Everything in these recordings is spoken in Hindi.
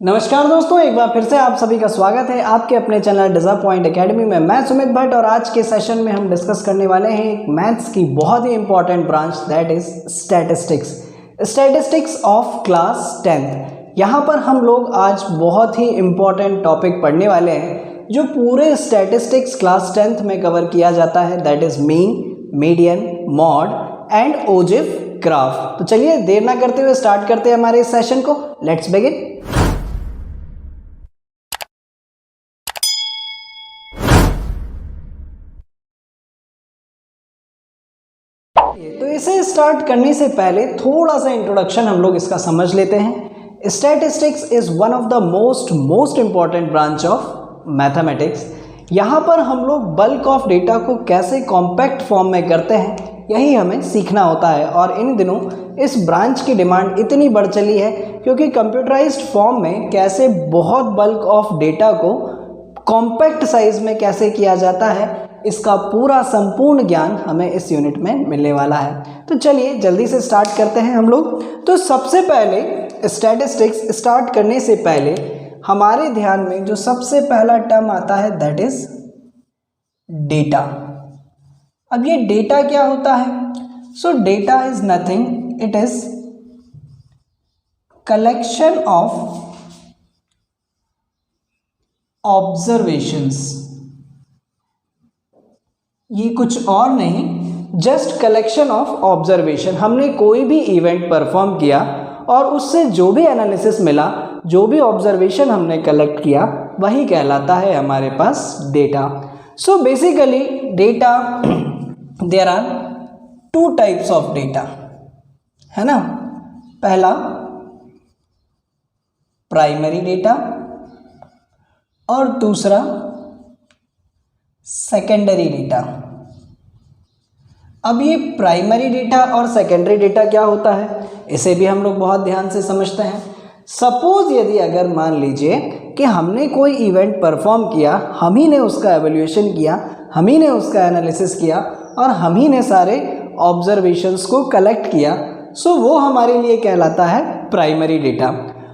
नमस्कार दोस्तों, एक बार फिर से आप सभी का स्वागत है आपके अपने चैनल डिज़ा पॉइंट एकेडमी में। मैं सुमित भट्ट और आज के सेशन में हम डिस्कस करने वाले हैं एक मैथ्स की बहुत ही important branch, that is statistics of class 10th। यहाँ पर हम लोग आज बहुत ही इंपॉर्टेंट टॉपिक पढ़ने वाले हैं जो पूरे स्टैटिस्टिक्स क्लास 10th में कवर किया जाता है, that is mean, median, mode and ogive graph. तो चलिए देर ना करते हुए स्टार्ट करते हैं हमारे इस सेशन को। Let's begin. तो इसे स्टार्ट करने से पहले थोड़ा सा इंट्रोडक्शन हम लोग इसका समझ लेते हैं। Statistics is one of the most important branch of mathematics. यहाँ पर हम लोग बल्क ऑफ डेटा को कैसे कॉम्पैक्ट फॉर्म में करते हैं यही हमें सीखना होता है, और इन दिनों इस ब्रांच की डिमांड इतनी बढ़ चली है क्योंकि कंप्यूटराइज्ड फॉर्म में कैसे बहुत बल्क ऑफ डेटा को कॉम्पैक्ट साइज में कैसे किया जाता है, इसका पूरा संपूर्ण ज्ञान हमें इस यूनिट में मिलने वाला है। तो चलिए जल्दी से स्टार्ट करते हैं हम लोग। तो सबसे पहले स्टैटिस्टिक्स स्टार्ट करने से पहले हमारे ध्यान में जो सबसे पहला टर्म आता है दैट इज डेटा। अब ये डेटा क्या होता है? सो data is nothing, it is collection of observations. ये कुछ और नहीं, जस्ट कलेक्शन ऑफ ऑब्जर्वेशन। हमने कोई भी इवेंट परफॉर्म किया और उससे जो भी एनालिसिस मिला, जो भी ऑब्जर्वेशन हमने कलेक्ट किया, वही कहलाता है हमारे पास data. So basically data, there are two types of data, है ना। पहला प्राइमरी डेटा और दूसरा सेकेंडरी डेटा। अब ये प्राइमरी डेटा और सेकेंडरी डेटा क्या होता है, इसे भी हम लोग बहुत ध्यान से समझते हैं। सपोज यदि अगर मान लीजिए कि हमने कोई इवेंट परफॉर्म किया, हम ही ने उसका एवेल्यूएशन किया, हम ही ने उसका एनालिसिस किया और हम ही ने सारे ऑब्जर्वेशंस को कलेक्ट किया, सो वो हमारे लिए कहलाता है प्राइमरी डेटा।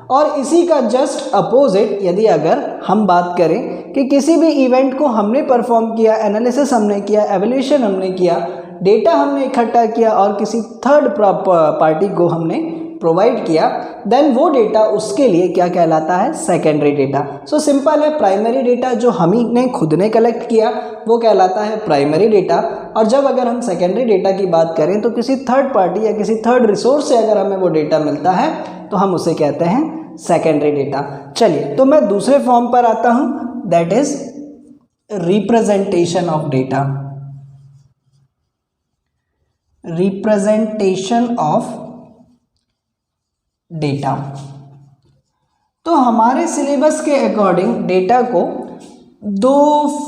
और इसी का जस्ट अपोजिट यदि अगर हम बात करें कि किसी भी इवेंट को हमने परफॉर्म किया, एनालिसिस हमने किया, एवेल्यूएशन हमने किया, डेटा हमने इकट्ठा किया और किसी थर्ड पार्टी को हमने प्रोवाइड किया, देन वो डेटा उसके लिए क्या कहलाता है? Secondary data. सो सिंपल है, प्राइमरी डेटा जो हम ही ने खुद ने कलेक्ट किया वो कहलाता है प्राइमरी डेटा, और जब अगर हम सेकेंडरी डेटा की बात करें तो किसी थर्ड पार्टी या किसी थर्ड रिसोर्स से अगर हमें वो डेटा मिलता है तो हम उसे कहते हैं सेकेंडरी डेटा। चलिए तो मैं दूसरे फॉर्म पर आता हूं, that is representation of data. Representation of data. तो हमारे सिलेबस के अकॉर्डिंग डेटा को दो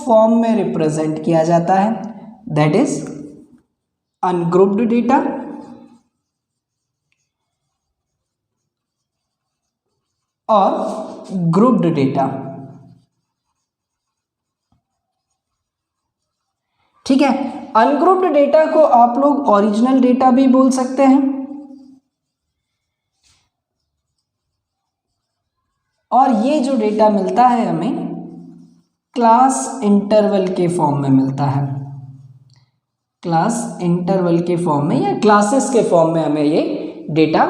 फॉर्म में रिप्रेजेंट किया जाता है, दैट इज अनग्रुप्ड डेटा और ग्रुप्ड डेटा। ठीक है, अनग्रुप्ड डेटा को आप लोग ओरिजिनल डेटा भी बोल सकते हैं, और ये जो डेटा मिलता है हमें क्लास इंटरवल के फॉर्म में मिलता है। क्लास इंटरवल के फॉर्म में या क्लासेस के फॉर्म में हमें ये डेटा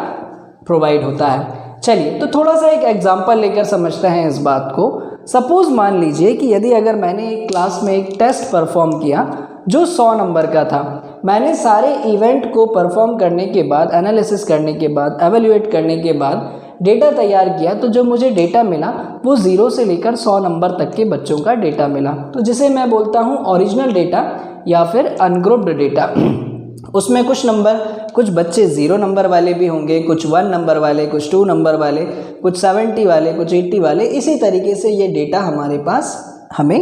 प्रोवाइड होता है। चलिए तो थोड़ा सा एक एग्जांपल लेकर समझते हैं इस बात को। सपोज मान लीजिए कि यदि अगर मैंने एक क्लास में एक टेस्ट परफॉर्म किया जो 100 नंबर का था, मैंने सारे इवेंट को परफॉर्म करने के बाद, एनालिसिस करने के बाद, एवेल्यूएट करने के बाद डेटा तैयार किया, तो जो मुझे डेटा मिला वो 0 से लेकर 100 नंबर तक के बच्चों का डेटा मिला, तो जिसे मैं बोलता हूँ ओरिजिनल डेटा या फिर अनग्रुप्ड डेटा। उसमें कुछ बच्चे 0 नंबर वाले भी होंगे, कुछ 1 नंबर वाले, कुछ 2 नंबर वाले, कुछ 70 वाले, कुछ 80 वाले। इसी तरीके से ये डेटा हमारे पास हमें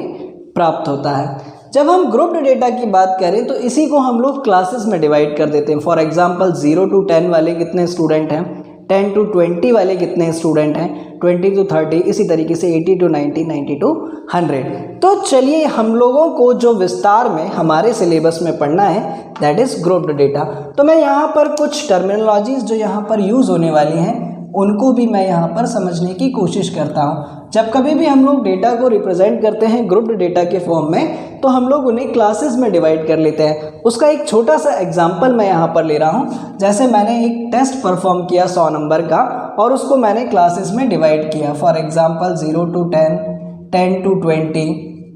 प्राप्त होता है। जब हम ग्रुप्ड डेटा की बात करें तो इसी को हम लोग क्लासेस में डिवाइड कर देते हैं। फॉर एग्जांपल 0 to 10 वाले कितने स्टूडेंट हैं, 10 to 20 वाले कितने स्टूडेंट हैं, 20 to 30, इसी तरीके से 80 to 90, 90 to 100। तो चलिए हम लोगों को जो विस्तार में हमारे सिलेबस में पढ़ना है दैट इज ग्रुप्ड डेटा। तो मैं यहाँ पर कुछ टर्मिनोलॉजीज जो यहाँ पर यूज़ होने वाली हैं उनको भी मैं यहाँ पर समझने की कोशिश करता हूँ। जब कभी भी हम लोग डेटा को रिप्रेजेंट करते हैं ग्रुप्ड डेटा के फॉर्म में, तो हम लोग उन्हें क्लासेस में डिवाइड कर लेते हैं। उसका एक छोटा सा एग्जांपल मैं यहाँ पर ले रहा हूँ। जैसे मैंने एक टेस्ट परफॉर्म किया 100 नंबर का और उसको मैंने क्लासेस में डिवाइड किया। For example 0 to 10, 10 to 20,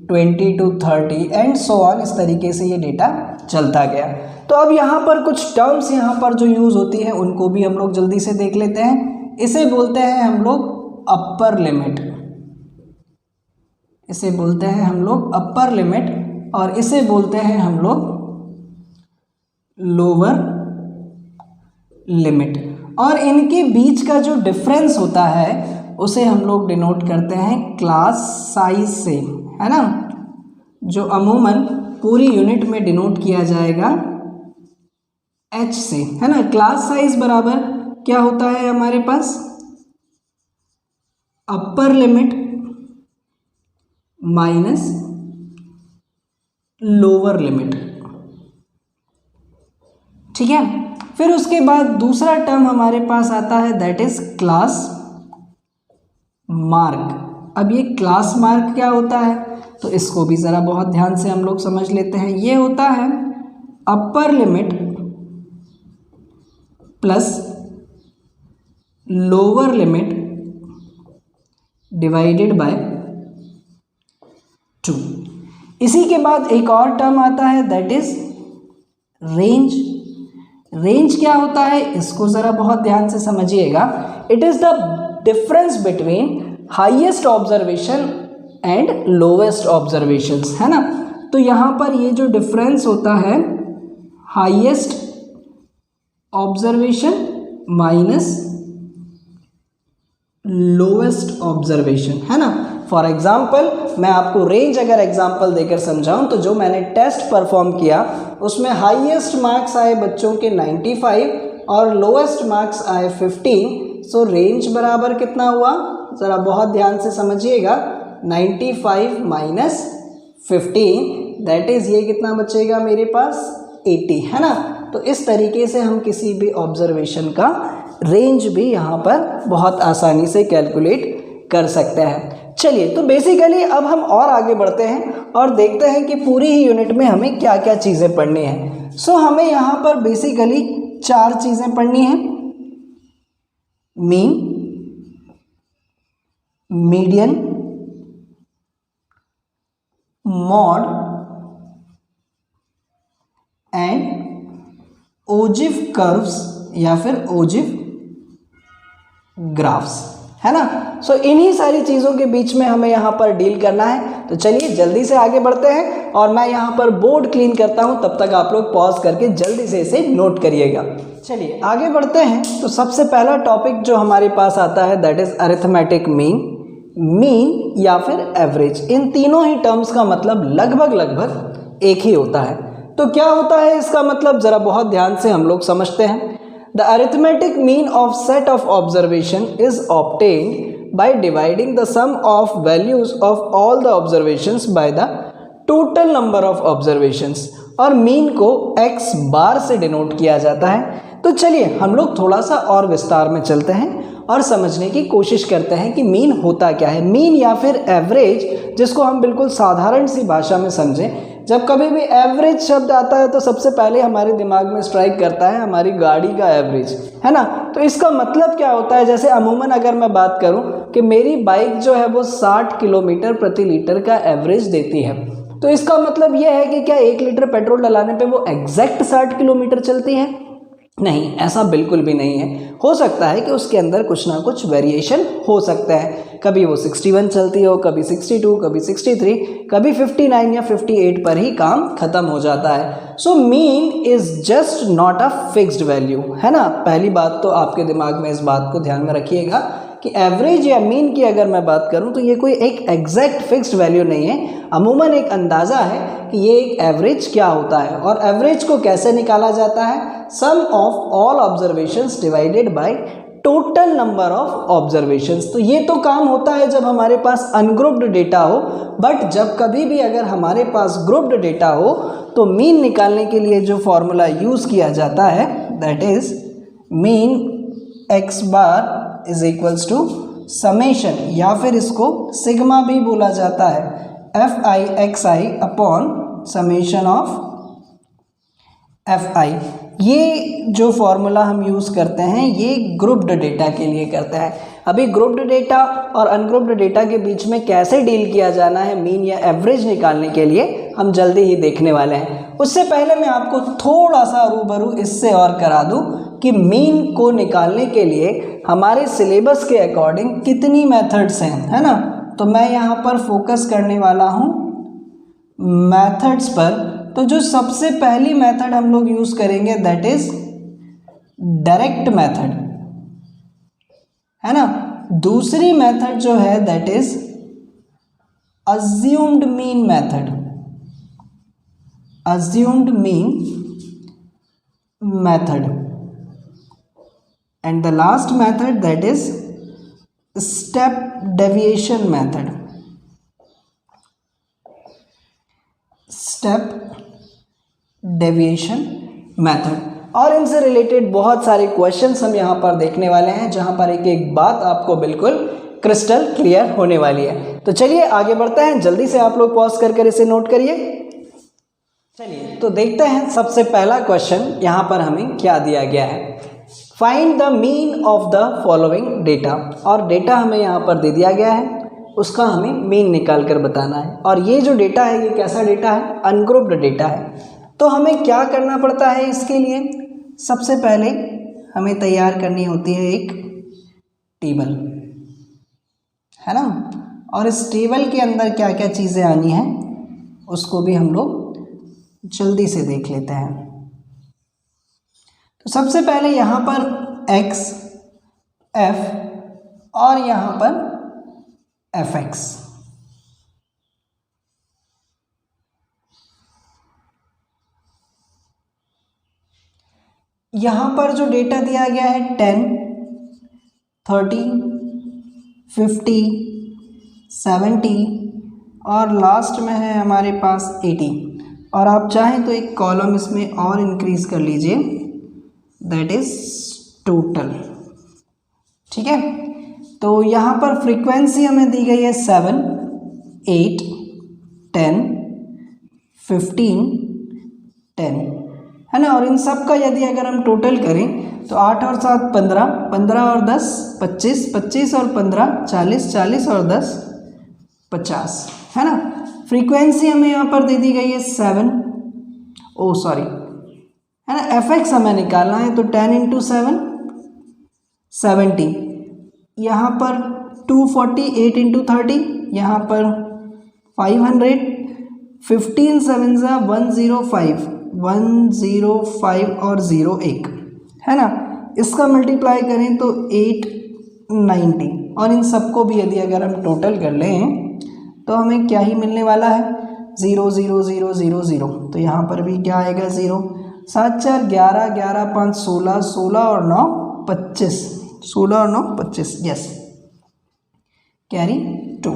20 to 30 and so on. इस तरीके से ये डेटा चलता गया। तो अब यहाँ पर कुछ टर्म्स यहाँ पर जो यूज़ होती है उनको भी हम लोग जल्दी से देख लेते हैं। इसे बोलते हैं हम लोग अपर लिमिट, इसे बोलते हैं हम लोग अपर लिमिट, और इसे बोलते हैं हम लोग लोअर लिमिट। और इनके बीच का जो डिफरेंस होता है उसे हम लोग डिनोट करते हैं क्लास साइज से, है ना, जो अमूमन पूरी यूनिट में डिनोट किया जाएगा h से, है ना। क्लास साइज बराबर क्या होता है हमारे पास, upper limit minus lower limit, ठीक है। फिर उसके बाद दूसरा टर्म हमारे पास आता है दैट इज क्लास मार्क। अब ये क्लास मार्क क्या होता है, तो इसको भी ज़रा बहुत ध्यान से हम लोग समझ लेते हैं। ये होता है upper limit plus lower limit divided by 2। इसी के बाद एक और टर्म आता है दैट इज रेंज। रेंज क्या होता है, इसको ज़रा बहुत ध्यान से समझिएगा। It is the difference between highest observation and lowest observations, है ना। तो यहाँ पर ये जो डिफरेंस होता है highest observation minus lowest observation, है ना। फॉर एग्जाम्पल मैं आपको रेंज अगर एग्जाम्पल देकर समझाऊं, तो जो मैंने टेस्ट परफॉर्म किया उसमें हाईएस्ट मार्क्स आए बच्चों के 95 और लोवेस्ट मार्क्स आए 15। सो रेंज बराबर कितना हुआ, ज़रा बहुत ध्यान से समझिएगा, 95 माइनस 15 दैट इज़ ये कितना बचेगा मेरे पास 80, है ना। तो इस तरीके से हम किसी भी ऑब्जर्वेशन का रेंज भी यहाँ पर बहुत आसानी से कैलकुलेट कर सकते हैं। चलिए, तो बेसिकली अब हम और आगे बढ़ते हैं और देखते हैं कि पूरी ही यूनिट में हमें क्या क्या चीज़ें पढ़नी हैं। सो हमें यहाँ पर बेसिकली 4 चीज़ें पढ़नी हैं, mean, median, mode and ogive curves या फिर ओजिव ग्राफ्स, है ना। सो इन्हीं सारी चीज़ों के बीच में हमें यहाँ पर डील करना है। तो चलिए जल्दी से आगे बढ़ते हैं और मैं यहाँ पर बोर्ड क्लीन करता हूँ, तब तक आप लोग पॉज करके जल्दी से इसे नोट करिएगा। चलिए आगे बढ़ते हैं। तो सबसे पहला टॉपिक जो हमारे पास आता है that is arithmetic mean, mean या फिर एवरेज। इन तीनों ही टर्म्स का मतलब लगभग एक ही होता है। तो क्या होता है इसका मतलब, ज़रा बहुत ध्यान से हम लोग समझते हैं। The arithmetic mean of set of observation is obtained by dividing the sum of values of all the observations by the total number of observations, और मीन को x बार से डिनोट किया जाता है। तो चलिए हम लोग थोड़ा सा और विस्तार में चलते हैं और समझने की कोशिश करते हैं कि मीन होता क्या है। मीन या फिर एवरेज, जिसको हम बिल्कुल साधारण सी भाषा में समझें, जब कभी भी एवरेज शब्द आता है तो सबसे पहले हमारे दिमाग में स्ट्राइक करता है हमारी गाड़ी का एवरेज, है ना। तो इसका मतलब क्या होता है, जैसे अमूमन अगर मैं बात करूं कि मेरी बाइक जो है वो 60 किलोमीटर प्रति लीटर का एवरेज देती है, तो इसका मतलब यह है कि क्या 1 लीटर पेट्रोल डलाने पे वो एग्जैक्ट 60 किलोमीटर चलती है? नहीं, ऐसा बिल्कुल भी नहीं है। हो सकता है कि उसके अंदर कुछ ना कुछ वेरिएशन हो सकता है, कभी वो 61 चलती हो, कभी 62, कभी 63, कभी 59 या 58 पर ही काम खत्म हो जाता है। So mean is just not a fixed value, है ना। पहली बात तो आपके दिमाग में इस बात को ध्यान में रखिएगा कि एवरेज या मीन की अगर मैं बात करूं तो ये कोई एक एग्जैक्ट फिक्स्ड वैल्यू नहीं है, अमूमन एक अंदाज़ा है कि ये एक एवरेज क्या होता है। और एवरेज को कैसे निकाला जाता है, sum of all observations divided by total number of observations. तो ये तो काम होता है जब हमारे पास अनग्रुप्ड डेटा हो, बट जब कभी भी अगर हमारे पास ग्रुप्ड डेटा हो तो मीन निकालने के लिए जो फॉर्मूला यूज़ किया जाता है that is mean x bar is equals to summation, या फिर इसको सिग्मा भी बोला जाता है, F I X I upon summation of F I. ये जो फॉर्मूला हम यूज़ करते हैं ये ग्रुप्ड डेटा के लिए करते हैं। अभी ग्रुप्ड डेटा और अनग्रुप्ड डेटा के बीच में कैसे डील किया जाना है मीन या एवरेज निकालने के लिए हम जल्दी ही देखने वाले हैं। उससे पहले मैं आपको थोड़ा सा रूबरू इससे और करा दूं कि मीन को निकालने के लिए हमारे सिलेबस के अकॉर्डिंग कितनी मेथड्स हैं, है ना। तो मैं यहाँ पर फोकस करने वाला हूँ मेथड्स पर। तो जो सबसे पहली मेथड हम लोग यूज़ करेंगे दैट इज डायरेक्ट मेथड, है ना। दूसरी मेथड जो है that is assumed mean method, assumed mean method, and the last method that is step deviation method, step deviation method. और इनसे रिलेटेड बहुत सारे क्वेश्चंस हम यहाँ पर देखने वाले हैं जहाँ पर एक एक बात आपको बिल्कुल क्रिस्टल क्लियर होने वाली है। तो चलिए आगे बढ़ते हैं, जल्दी से आप लोग पॉज कर इसे नोट करिए। चलिए तो देखते हैं सबसे पहला क्वेश्चन यहाँ पर हमें क्या दिया गया है। Find the mean of the following data, और डेटा हमें यहाँ पर दे दिया गया है, उसका हमें मीन निकाल कर बताना है। और ये जो डेटा है ये कैसा डेटा है, अनग्रुप्ड डेटा है। तो हमें क्या करना पड़ता है इसके लिए, सबसे पहले हमें तैयार करनी होती है एक टेबल, है ना। और इस टेबल के अंदर क्या क्या चीज़ें आनी हैं उसको भी हम लोग जल्दी से देख लेते हैं। तो सबसे पहले यहाँ पर x, f और यहाँ पर fx, यहाँ पर जो डेटा दिया गया है 10, 30, 50, 70 और लास्ट में है हमारे पास 80। और आप चाहें तो एक कॉलम इसमें और इंक्रीज कर लीजिए, दैट इज टोटल, ठीक है। तो यहाँ पर फ्रीक्वेंसी हमें दी गई है 7, 8, 10, 15, 10, है ना। और इन सब का यदि अगर हम टोटल करें तो 8 और 7 15, 15 और 10 25, 25 और 15 40, 40 और 10 50, है ना। फ्रीक्वेंसी हमें यहाँ पर दे दी गई है 7, ओ सॉरी, है ना। fx हमें निकालना है तो 10 इंटू 7 70, यहाँ पर 240, 8 इंटू 30, यहाँ पर 500, 15 7 ज़ा 105, 105 और 0 1, है ना। इसका मल्टीप्लाई करें तो 890, और इन सबको भी यदि अगर हम टोटल कर लें तो हमें क्या ही मिलने वाला है, 0 0 0 0 0। तो यहाँ पर भी क्या आएगा 0, 7 4 11, 11 5 16, 16 और 9 25, 16 और 9 25, यस, कैरी 2।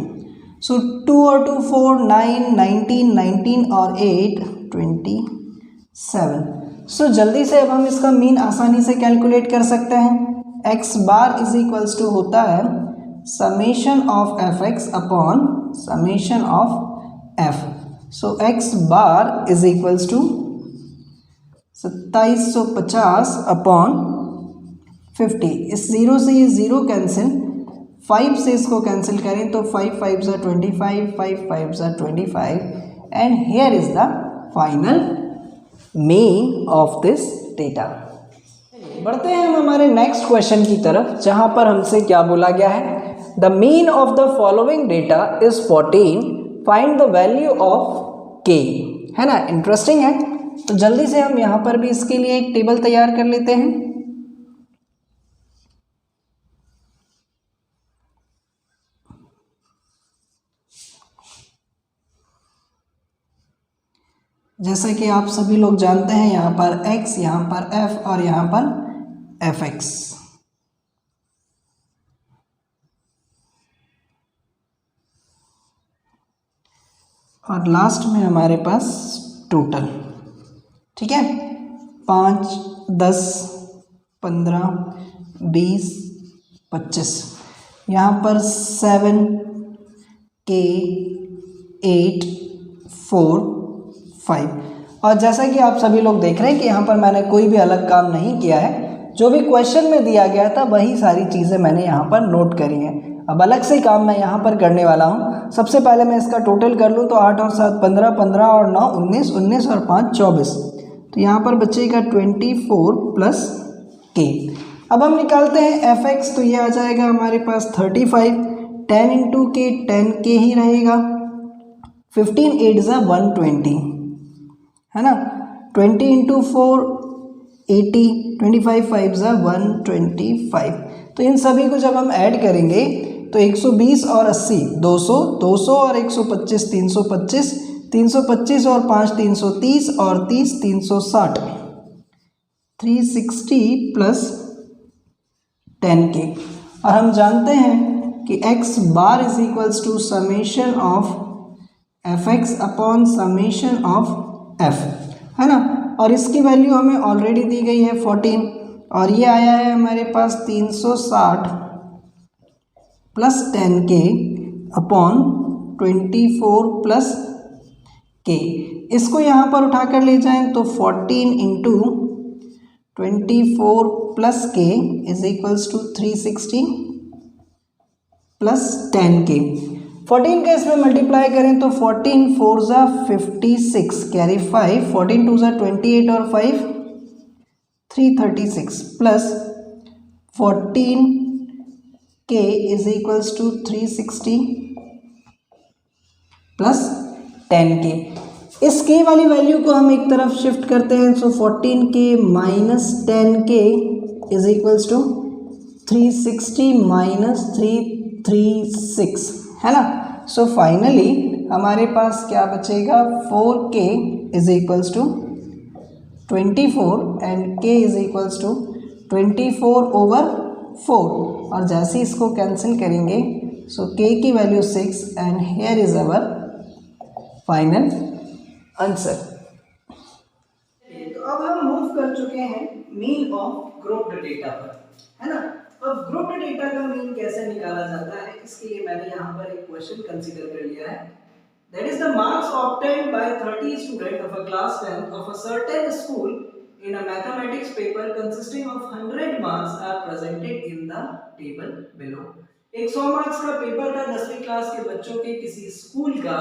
सो 2 और 2 4, 9, 19, 19 और 8 27। सो जल्दी से अब हम इसका मीन आसानी से कैलकुलेट कर सकते हैं। x bar is equals to होता है summation of fx upon summation of f। So x bar is equals to 2750 upon 50। इस 0 से ये 0 कैंसिल, 5 से इसको कैंसिल करें तो 5 5 ज़ा 25, 5 5 ज़ा 25, and here is the final mean of this data. बढ़ते हैं हम हमारे नेक्स्ट क्वेश्चन की तरफ, जहां पर हमसे क्या बोला गया है, the mean of the following data is 14, find the value of k, है ना। इंटरेस्टिंग है। तो जल्दी से हम यहाँ पर भी इसके लिए एक टेबल तैयार कर लेते हैं। जैसा कि आप सभी लोग जानते हैं, यहाँ पर x, यहाँ पर f और यहाँ पर fx। और लास्ट में हमारे पास टोटल, ठीक है। 5, 10, 15, 20, 25, यहाँ पर 7 K 8 4 5। और जैसा कि आप सभी लोग देख रहे हैं कि यहाँ पर मैंने कोई भी अलग काम नहीं किया है, जो भी क्वेश्चन में दिया गया था वही सारी चीज़ें मैंने यहाँ पर नोट करी हैं। अब अलग से काम मैं यहाँ पर करने वाला हूँ। सबसे पहले मैं इसका टोटल कर लूँ तो 8 और 7 15, 15 और 9 19, 19 और 5 24, तो यहाँ पर बचेगा 24 प्लस K। अब हम निकालते हैं fx, तो ये आ जाएगा हमारे पास 35, 10 इंटू के 10K ही रहेगा, 15 8 ज़ा 120 है ना, 20 इंटू 4 80, 25 5 ज़ा 125। तो इन सभी को जब हम ऐड करेंगे तो 120 और 80 200, 200 और 125 325, 325 और 5 330 और 30 360, 360 प्लस 10K। और हम जानते हैं कि x bar is equals to summation of fx upon summation of f, है ना। और इसकी वैल्यू हमें ऑलरेडी दी गई है 14, और ये आया है हमारे पास 360 plus 10K upon 24 plus K। इसको यहाँ पर उठा कर ले जाएं तो 14 into 24 plus K is equals to 360 plus 10K। 14 का इसमें मल्टीप्लाई करें तो 14 4 ज़ा 56, कैरी 5, 14 2 ज़ा 28 और 5 336 plus 14K is equals to 360 plus 10K। इस K वाली वैल्यू को हम एक तरफ शिफ्ट करते हैं, so 14K minus 10K is equals to 360 minus 336, है ना। सो फाइनली हमारे पास क्या बचेगा, 4K is equals to 24 and K is equals to 24 over 4, और जैसे इसको कैंसिल करेंगे सो K की value 6 and here is our final answer. तो अब हम मूव कर चुके हैं मीन ऑफ ग्रुप्ड डेटा पर, है ना। अब ग्रुप्ड डेटा का मीन कैसे निकाला जाता है, इसके लिए मैंने यहाँ पर एक क्वेश्चन कंसीडर कर लिया है। That is the marks obtained by 30 student of a class 10 of a certain school in a mathematics paper consisting of 100 marks are presented in the table below. 100 marks का पेपर था 10वीं क्लास के बच्चों के किसी स्कूल का,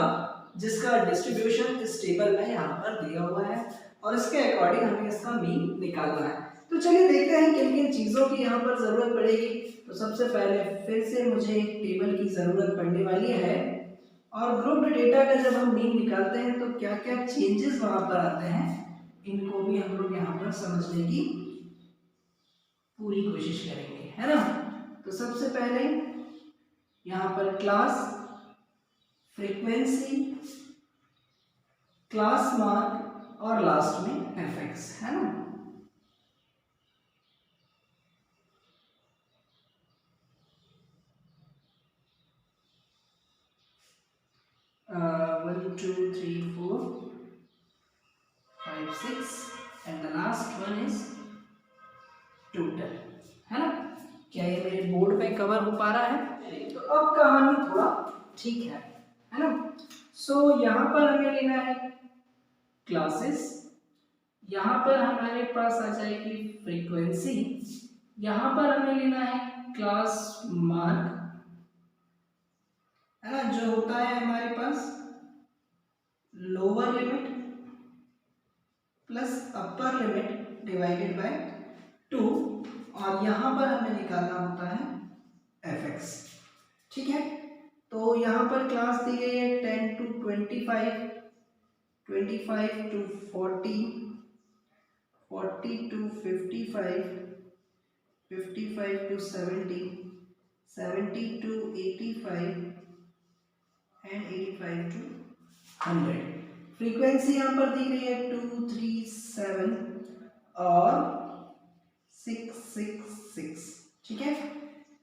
जिसका डिस्ट्रीब्यूशन इस टेबल में यहाँ पर दिया हुआ है, और इसके अकॉर्डिंग हमें इसका मीन निकालना है। तो चलिए देखते हैं किन किन चीज़ों की यहाँ पर ज़रूरत पड़ेगी। तो सबसे पहले फिर से मुझे एक टेबल की ज़रूरत पड़ने वाली है, और ग्रुप्ड डेटा का जब हम मीन निकालते हैं तो क्या क्या चेंजेस वहाँ पर आते हैं, इनको भी हम लोग यहाँ पर समझने की पूरी कोशिश करेंगे, है ना। तो सबसे पहले यहाँ पर क्लास, फ्रीक्वेंसी, क्लास मार्क और लास्ट में fx, है ना। One, 2, 3, 4, 5, 6 and the last one is total, है ना। क्या ये मेरे बोर्ड पे कवर हो पा रहा है? तो अब कहानी थोड़ा ठीक है ना। सो यहाँ पर हमें लेना है क्लासेस, यहाँ पर हमारे पास आ जाएगी फ्रीक्वेंसी, यहाँ पर हमें लेना है क्लास मार्क, है ना, जो होता है हमारे पास lower limit plus upper limit divided by 2, और यहाँ पर हमें निकालना होता है fx, ठीक है। तो यहाँ पर क्लास दी गई है 10 to 25, 25 to 40, 40 to 55, 55 to 70, 70 to 85 and 85 to 100। Frequency यहाँ पर दी गई है 2, 3, 7 और 6, 6, 6, ठीक है।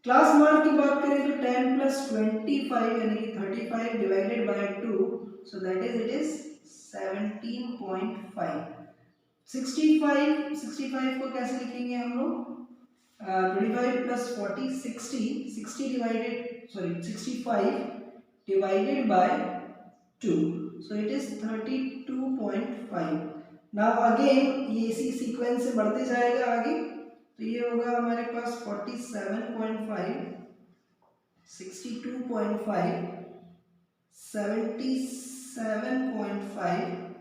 क्लास मार्क की बात करें तो 10 प्लस 25 यानी कि 35 divided by 2, so that is it is 17.5। 65 को कैसे लिखेंगे हम लोग, 25 plus 40 60 65 divided by 2, so it is 32.5. now again ये इसी सीक्वेंस से बढ़ते जाएगा आगे, तो ये होगा हमारे पास 47.5 62.5 77.5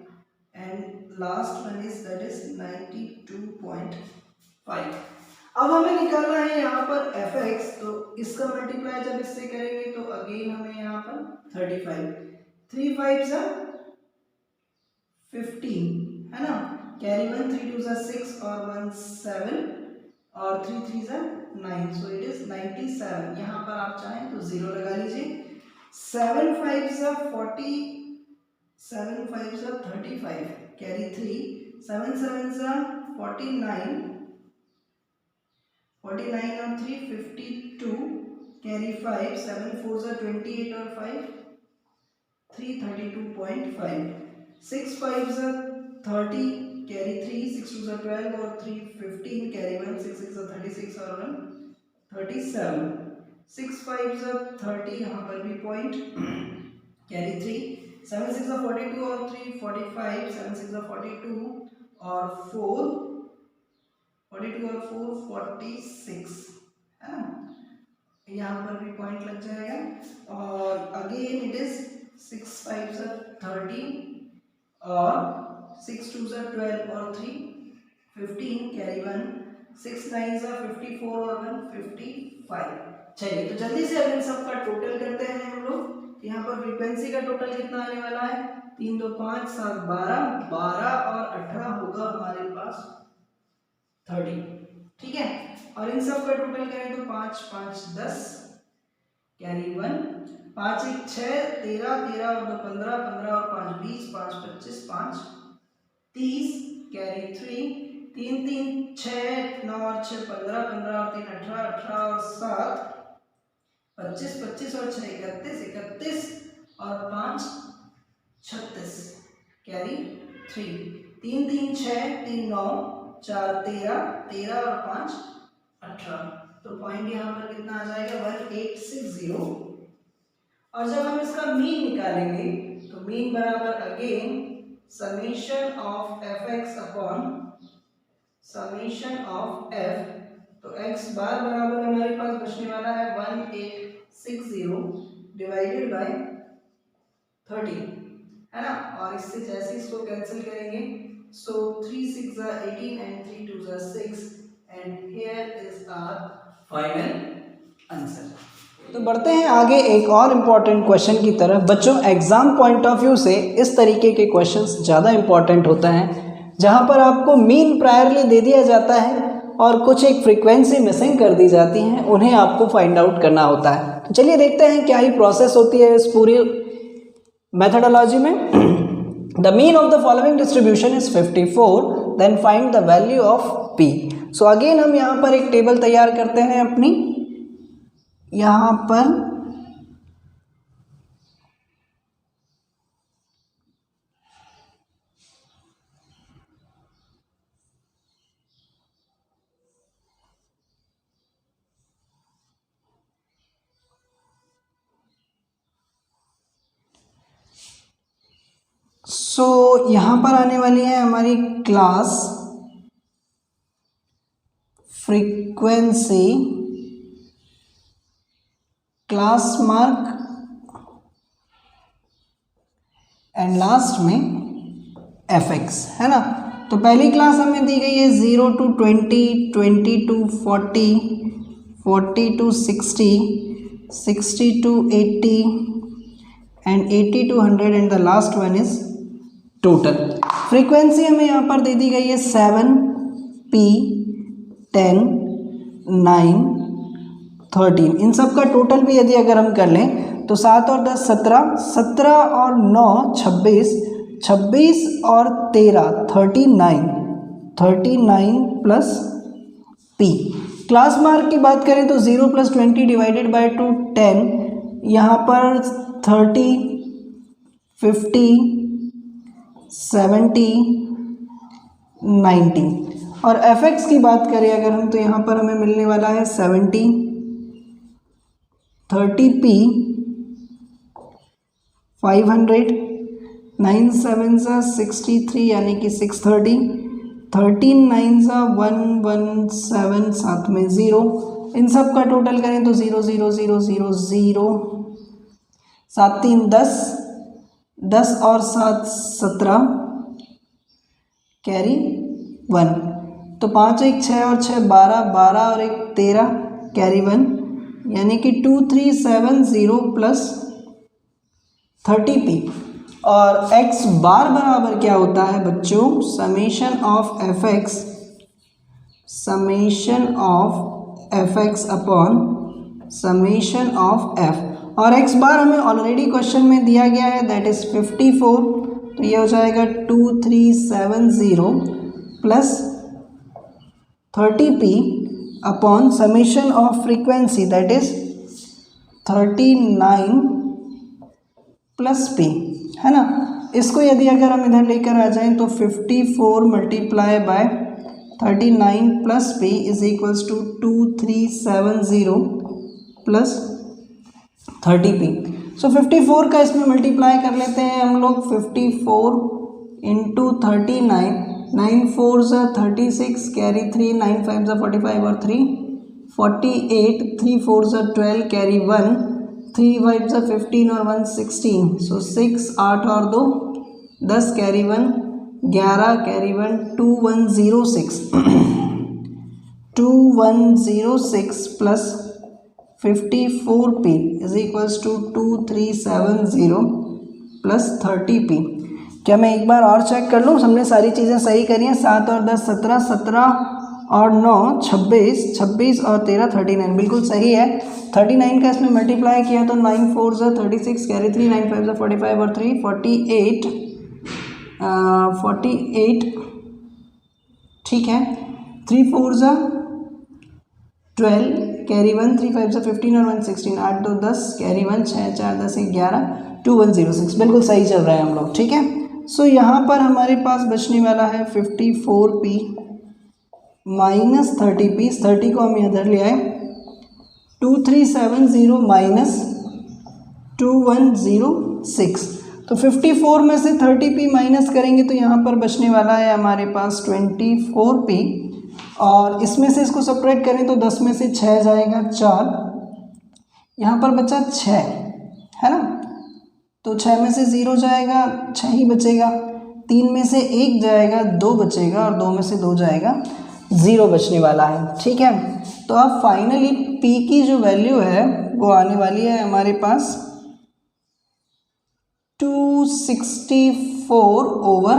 and last one is that is 92.5. अब हमें निकालना है यहाँ पर fx, तो इसका मल्टीप्लाई जब इससे करेंगे तो अगेन हमें यहाँ पर 35, 3 5 जा 15 है ना, कैरी 1 3 2 जा 6 और 1 7 और 3 3 जा 9, सो इट इज 97. यहाँ पर आप चाहें तो 0 लगा लीजिए. 7 5 जा 40 7 5 जा 35 कैरी 3 7 7 जा 49 और 3 52 कैरी 5 7 4 जा 28 और 5 3 32.5 6 5 जा 30 कैरी 3 6 2 जा 12 और 3 15 कैरी 1 6 6 जा 36 और 1 37 6 5 जा 30 यहाँ पर भी पॉइंट कैरी 3 7 6 जा 42 और 3 45 7 6 जा 42 और 4 42 और 4 46 है ना, यहाँ पर भी पॉइंट लग जाएगा. और अगेन इट इज 6 5 जा 30 और 6 2 जा 12 और 3 15 कैरी 1 6 9 जा 54 और 1 55. चलिए तो जल्दी से अब इन सब का टोटल करते हैं हम लोग. यहाँ पर फ्रीक्वेंसी का टोटल कितना आने वाला है, 3 2 5 7 12 12 और 18 होगा हमारे पास 30. ठीक है, और इन सब का टोटल करें तो 5 5 10 कैरी 1 5 1 6 13 13 और 2 15 15 और 5 20 5 25 5 30 कैरी 3 3 3 6 9 और 6 15 15 और 3 18 18 और 7 25 25 और 6 31 31 और 5 36 कैरी 3 3 3 6 3 9 4 13 13 और 5 18. तो पॉइंट यहाँ पर कितना आ जाएगा 1860. और जब हम इसका मीन निकालेंगे तो मीन बराबर again summation of fx upon summation of f. तो x बार बराबर हमारे पास बचने वाला है 1860 डिवाइडेड बाय 30 है ना, और इससे जैसे इसको कैंसिल करेंगे so 3 6 are 18 and 3 2 are 6 and here is our final answer. तो बढ़ते हैं आगे एक और इम्पॉर्टेंट क्वेश्चन की तरफ. बच्चों एग्जाम पॉइंट ऑफ व्यू से इस तरीके के क्वेश्चंस ज़्यादा इम्पॉर्टेंट होता है जहां पर आपको मीन प्रायरली दे दिया जाता है और कुछ एक फ्रीक्वेंसी मिसिंग कर दी जाती हैं, उन्हें आपको फाइंड आउट करना होता है. तो चलिए देखते हैं क्या ही प्रोसेस होती है इस पूरी मेथडोलॉजी में. The mean of the following distribution is 54. Then find the value of p. So again हम यहाँ पर एक टेबल तैयार करते हैं अपनी. यहाँ पर यहाँ पर आने वाली है हमारी class frequency, class mark and last में fx है ना. तो पहली क्लास हमें दी गई है 0 to 20, 20 to 40, 40 to 60, 60 to 80 and 80 to 100 and the last one is total. Frequency हमें यहाँ पर दे दी गई है 7 p 10 9 13. इन सब का टोटल भी यदि अगर हम कर लें तो 7 और 10 17, 17 और 9 26, 26 और 13 39, 39 प्लस p. क्लास मार्क की बात करें तो 0 + 20 डिवाइडेड बाय 2 10. यहाँ पर 30 50 70 90. और fx की बात करें अगर हम, तो यहाँ पर हमें मिलने वाला है 70, 30p, 500, 9 7 63 यानी कि 630, 13 9 117, साथ में 0, इन सब का टोटल करें तो 0 0 0 0 0, 7 3 10, 10 और 7 17, कैरी 1, तो 5 1 6 और 6 12, 12 और 1 13, कैरी 1, यानी कि 2370 प्लस 30p। और x बार बराबर क्या होता है बच्चों, summation of fx upon summation of f, और x बार हमें ऑलरेडी क्वेश्चन में दिया गया है, दैट इज 54, तो ये हो जाएगा 2370 plus 30p upon summation of frequency, that is 39 plus p, है ना। इसको यदि अगर हम इधर लेकर आ जाएं तो 54 multiply by 39 plus p is equals to 2370 plus 30p। So 54 का इसमें मल्टीप्लाई कर लेते हैं हम लोग, 54 इंटू 39, 9 4 36, कैरी 3, 9 5 45 और 3 48, 3 4 12, कैरी 1, 3 5 15 और 1 16, सो 6 8 और 2 10, carry 1 11, carry 1 2106 2106 plus 54p is equals to 2370 plus 30p। क्या मैं एक बार और चेक कर लूँ, हमने सारी चीज़ें सही करी हैं, 7 और 10 17, 17 और 9 26, 26 और 13 39, बिल्कुल सही है। 39 का इसमें मल्टीप्लाई किया तो 9 4 36, कैरी 3, 9 5 45 और 3 48, 48, ठीक है, 3 4 12, कैरी 1, 3 5 15 और 1 16, 8 2 10, कैरी 1, 6 4 10 11, 2106, बिल्कुल सही चल रहा है हम लोग, ठीक है। सो यहाँ पर हमारे पास बचने वाला है 54p माइनस 30p, 30 को हम इधर ले आए, 2370 माइनस 2106, तो 54 में से 30p माइनस करेंगे तो यहाँ पर बचने वाला है हमारे पास 24p, और इसमें से इसको सेपरेट करें तो 10 में से 6 जाएगा 4, यहाँ पर बचा 6, है ना, तो 6 में से 0 जाएगा, 6 ही बचेगा, 3 में से 1 जाएगा, 2 बचेगा, और 2 में से 2 जाएगा, 0 बचने वाला है, ठीक है। तो अब फाइनली p की जो वैल्यू है वो आने वाली है हमारे पास 264 ओवर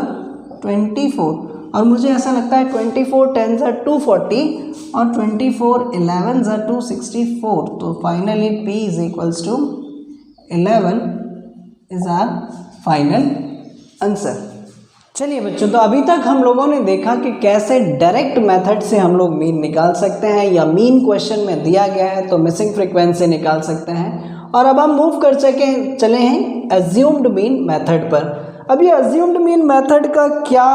24, और मुझे ऐसा लगता है 24 10 240 और 24 11 264, तो finally p is equals to 11 is our final answer. चलिए बच्चों, तो अभी तक हम लोगों ने देखा कि कैसे डायरेक्ट मेथड से हम लोग मीन निकाल सकते हैं, या मीन क्वेश्चन में दिया गया है तो मिसिंग फ्रीक्वेंसी निकाल सकते हैं। और अब हम मूव कर चले हैं अज्यूम्ड मीन मेथड पर। अब ये अज्यूम्ड मीन मेथड का क्या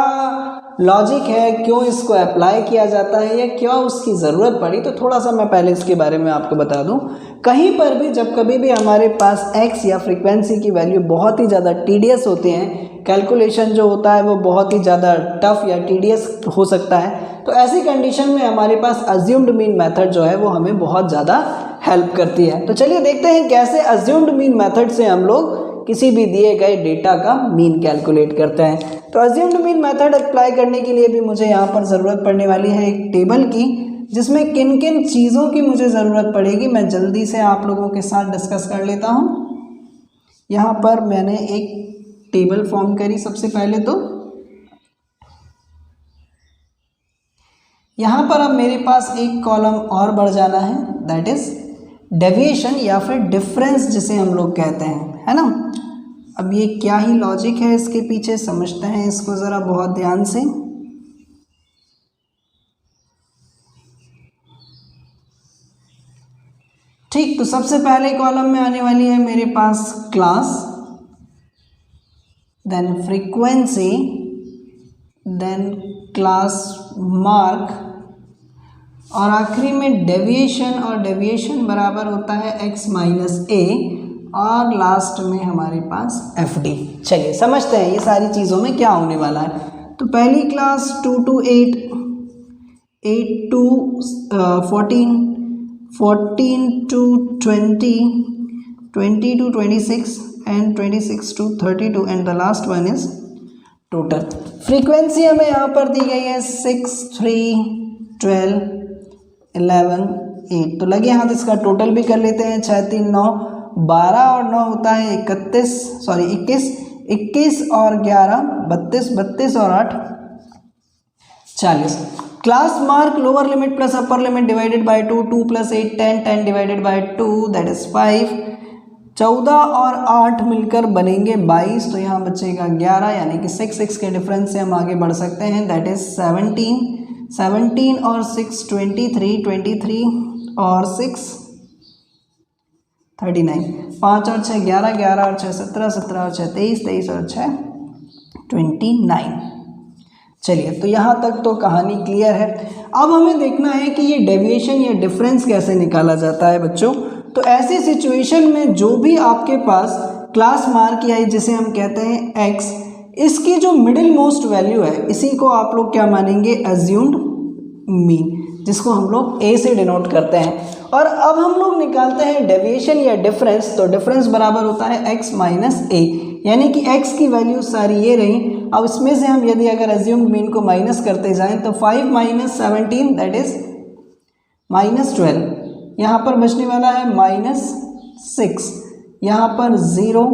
लॉजिक है, क्यों इसको अप्लाई किया जाता है, या क्या उसकी ज़रूरत पड़ी, तो थोड़ा सा मैं पहले इसके बारे में आपको बता दूं। कहीं पर भी जब कभी भी हमारे पास x या फ्रीक्वेंसी की वैल्यू बहुत ही ज़्यादा टीडियस होती हैं, कैलकुलेशन जो होता है वो बहुत ही ज़्यादा टफ या टीडियस हो सकता है, तो ऐसी कंडीशन में हमारे पास अज्यूम्ड मीन मेथड जो है वो हमें बहुत ज़्यादा हेल्प करती है। तो चलिए देखते हैं कैसे अज्यूम्ड मीन मेथड से हम लोग किसी भी दिए गए डेटा का मीन कैलकुलेट करते हैं। तो अज्यूम्ड मीन मेथड अप्लाई करने के लिए भी मुझे यहाँ पर ज़रूरत पड़ने वाली है एक टेबल की, जिसमें किन किन चीज़ों की मुझे ज़रूरत पड़ेगी मैं जल्दी से आप लोगों के साथ डिस्कस कर लेता हूँ। यहाँ पर मैंने एक टेबल फॉर्म करी। सबसे पहले तो यहाँ पर अब मेरे पास एक कॉलम और बढ़ जाना है, दैट इज डेविएशन या फिर डिफरेंस जिसे हम लोग कहते हैं, है ना। अब ये क्या ही लॉजिक है इसके पीछे, समझते हैं इसको ज़रा बहुत ध्यान से। ठीक, तो सबसे पहले कॉलम में आने वाली है मेरे पास class, then frequency, then class mark और आखिरी में डेविएशन, और डेविएशन बराबर होता है x माइनस ए, और लास्ट में हमारे पास एफ डी। चलिए समझते हैं ये सारी चीज़ों में क्या होने वाला है। तो पहली class 2 to 8, 8 to 14, 14 to 20, 20 to 26 and 26 to 32 and the last one is total. Frequency हमें यहाँ पर दी गई है 6, 3, 12, 11, 8। तो लगे हाथ इसका टोटल भी कर लेते हैं। 6, 3, 9, 12 और 9 होता है 21, 21 और 11 32, 32 और 8 40। Class mark lower limit plus upper limit divided by 2, 2 plus 8 10, 10 divided by 2 that is 5। 14 और 8 मिलकर बनेंगे 22, तो यहाँ बचेगा 11, यानी कि 6 के डिफरेंस से हम आगे बढ़ सकते हैं, दैट इज 17 और 6 23, 23 और 6 39, 5 और 6 11, 11 और 6 17, 17 और 6 23, 23 और 6 29। चलिए तो यहाँ तक तो कहानी क्लियर है। अब हमें देखना है कि ये डेविएशन या डिफरेंस कैसे निकाला जाता है बच्चों। तो ऐसी सिचुएशन में जो भी आपके पास क्लास मार्क या जिसे हम कहते हैं x, इसकी जो मिडिल मोस्ट वैल्यू है इसी को आप लोग क्या मानेंगे, एज्यूम्ड मीन, जिसको हम लोग a से डिनोट करते हैं। और अब हम लोग निकालते हैं डेविएशन या डिफरेंस। तो डिफरेंस बराबर होता है x माइनस ए, यानी कि x की वैल्यू सारी ये रही। अब इसमें से हम यदि अगर एज्यूम्ड मीन को माइनस करते जाएं तो 5 माइनस 17 दैट इज माइनस 12, यहाँ पर बचने वाला है माइनस 6, यहाँ पर 0,